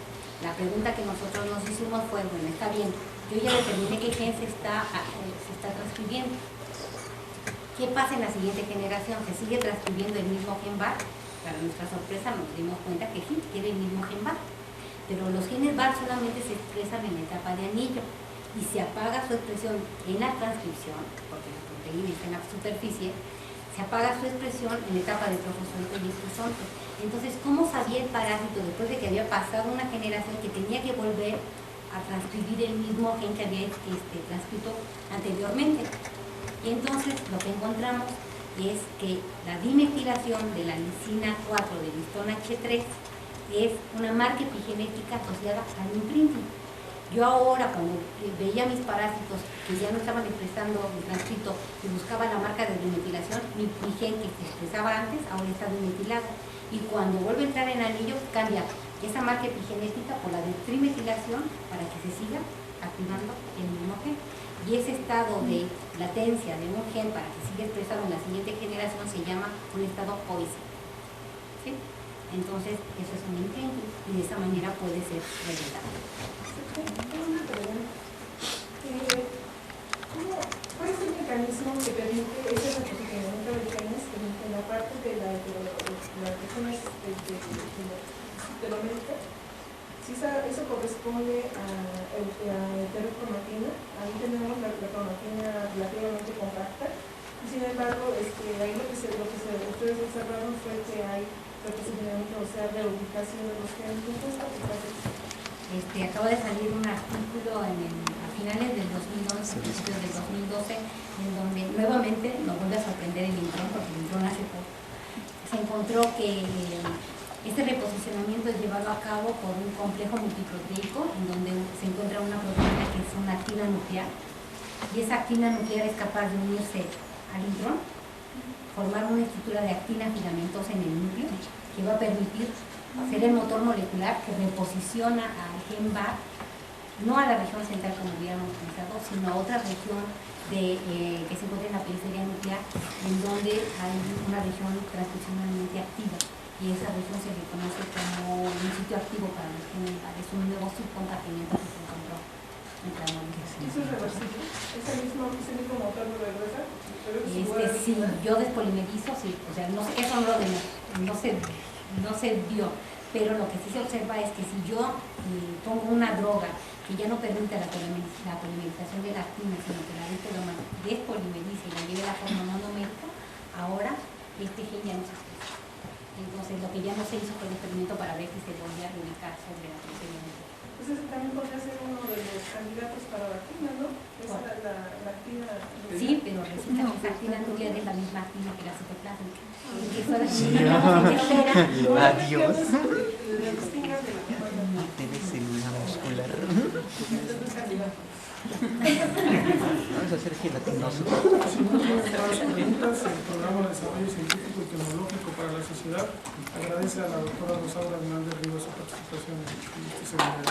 la pregunta que nosotros nos hicimos fue, bueno, está bien, yo ya determiné que el gen se está transcribiendo. ¿Qué pasa en la siguiente generación? ¿Se sigue transcribiendo el mismo GENBAR? Para nuestra sorpresa nos dimos cuenta que sí, tiene el mismo GENBAR, pero los genes BAR solamente se expresan en la etapa de anillo y se apaga su expresión en la transcripción, porque la proteína está en la superficie, se apaga su expresión en la etapa de trofosonte y expresonte. Entonces, ¿cómo sabía el parásito después de que había pasado una generación que tenía que volver a transcribir el mismo gen que había transcrito anteriormente? Y entonces lo que encontramos es que la dimetilación de la lisina 4 del listón H3 es una marca epigenética asociada al imprinting. Yo ahora, cuando veía mis parásitos que ya no estaban expresando el transcrito y buscaba la marca de dimetilación, mi gen que se expresaba antes ahora está dimetilado. Y cuando vuelve a entrar en anillo, cambia esa marca epigenética por la de trimetilación para que se siga activando el mismo gen. Y ese estado de latencia de un gen para que siga expresado en la siguiente generación se llama un estado POISE. ¿Sí? Entonces, eso es un imprinting y de esa manera puede ser realizado. Tengo una pregunta. ¿Cuál es el mecanismo que permite ese reconocimiento de genes en la parte de las regiones heterométricas? Si eso corresponde a heterocromatina, ahí tenemos la cromatina relativamente compacta, y sin embargo, ahí lo que ustedes observaron fue que hay reposicionamiento, o sea, reubicación de los genes. Acaba de salir un artículo a finales del 2011, principios del 2012, en donde nuevamente nos vuelve a sorprender el intrón, porque el intrón hace poco. Se encontró que este reposicionamiento es llevado a cabo por un complejo multiproteico en donde se encuentra una proteína que es una actina nuclear, y esa actina nuclear es capaz de unirse al intrón, formar una estructura de actina filamentosa en el núcleo que va a permitir será el motor molecular que reposiciona al gen BAC, no a la región central como hubiéramos pensado, sino a otra región que se encuentra en la periferia nuclear, en donde hay una región transcripcionalmente activa, y esa región se reconoce como un sitio activo para los genes BAC. Es un nuevo subcompartimiento que se encontró entre la molécula. ¿Eso es reversible? ¿Ese mismo motor lo regresa? Si yo despolimerizo, sí, o sea, no sé, eso no se vio, pero lo que sí se observa es que si yo pongo una droga que ya no permite la polimerización de la actina, sino que la despolimeriza y la lleve a la forma monomérica, ahora este gen ya no se expresa. Entonces lo que ya no se hizo fue el experimento para ver si se volvía a reubicar sobre la periferia nuclear. Entonces también podría ser uno de los candidatos para la actina, ¿no? Esa es la actina. Sí, pero resulta que esa actina nuclear es la misma actina que la citoplásmica. Adiós. Tiene célula muscular. Vamos a hacer gelatinoso. Si no tienen más preguntas, el programa de desarrollo científico y tecnológico para la sociedad agradece a la doctora Rosaura Hernández Rivas su participación en este seminario.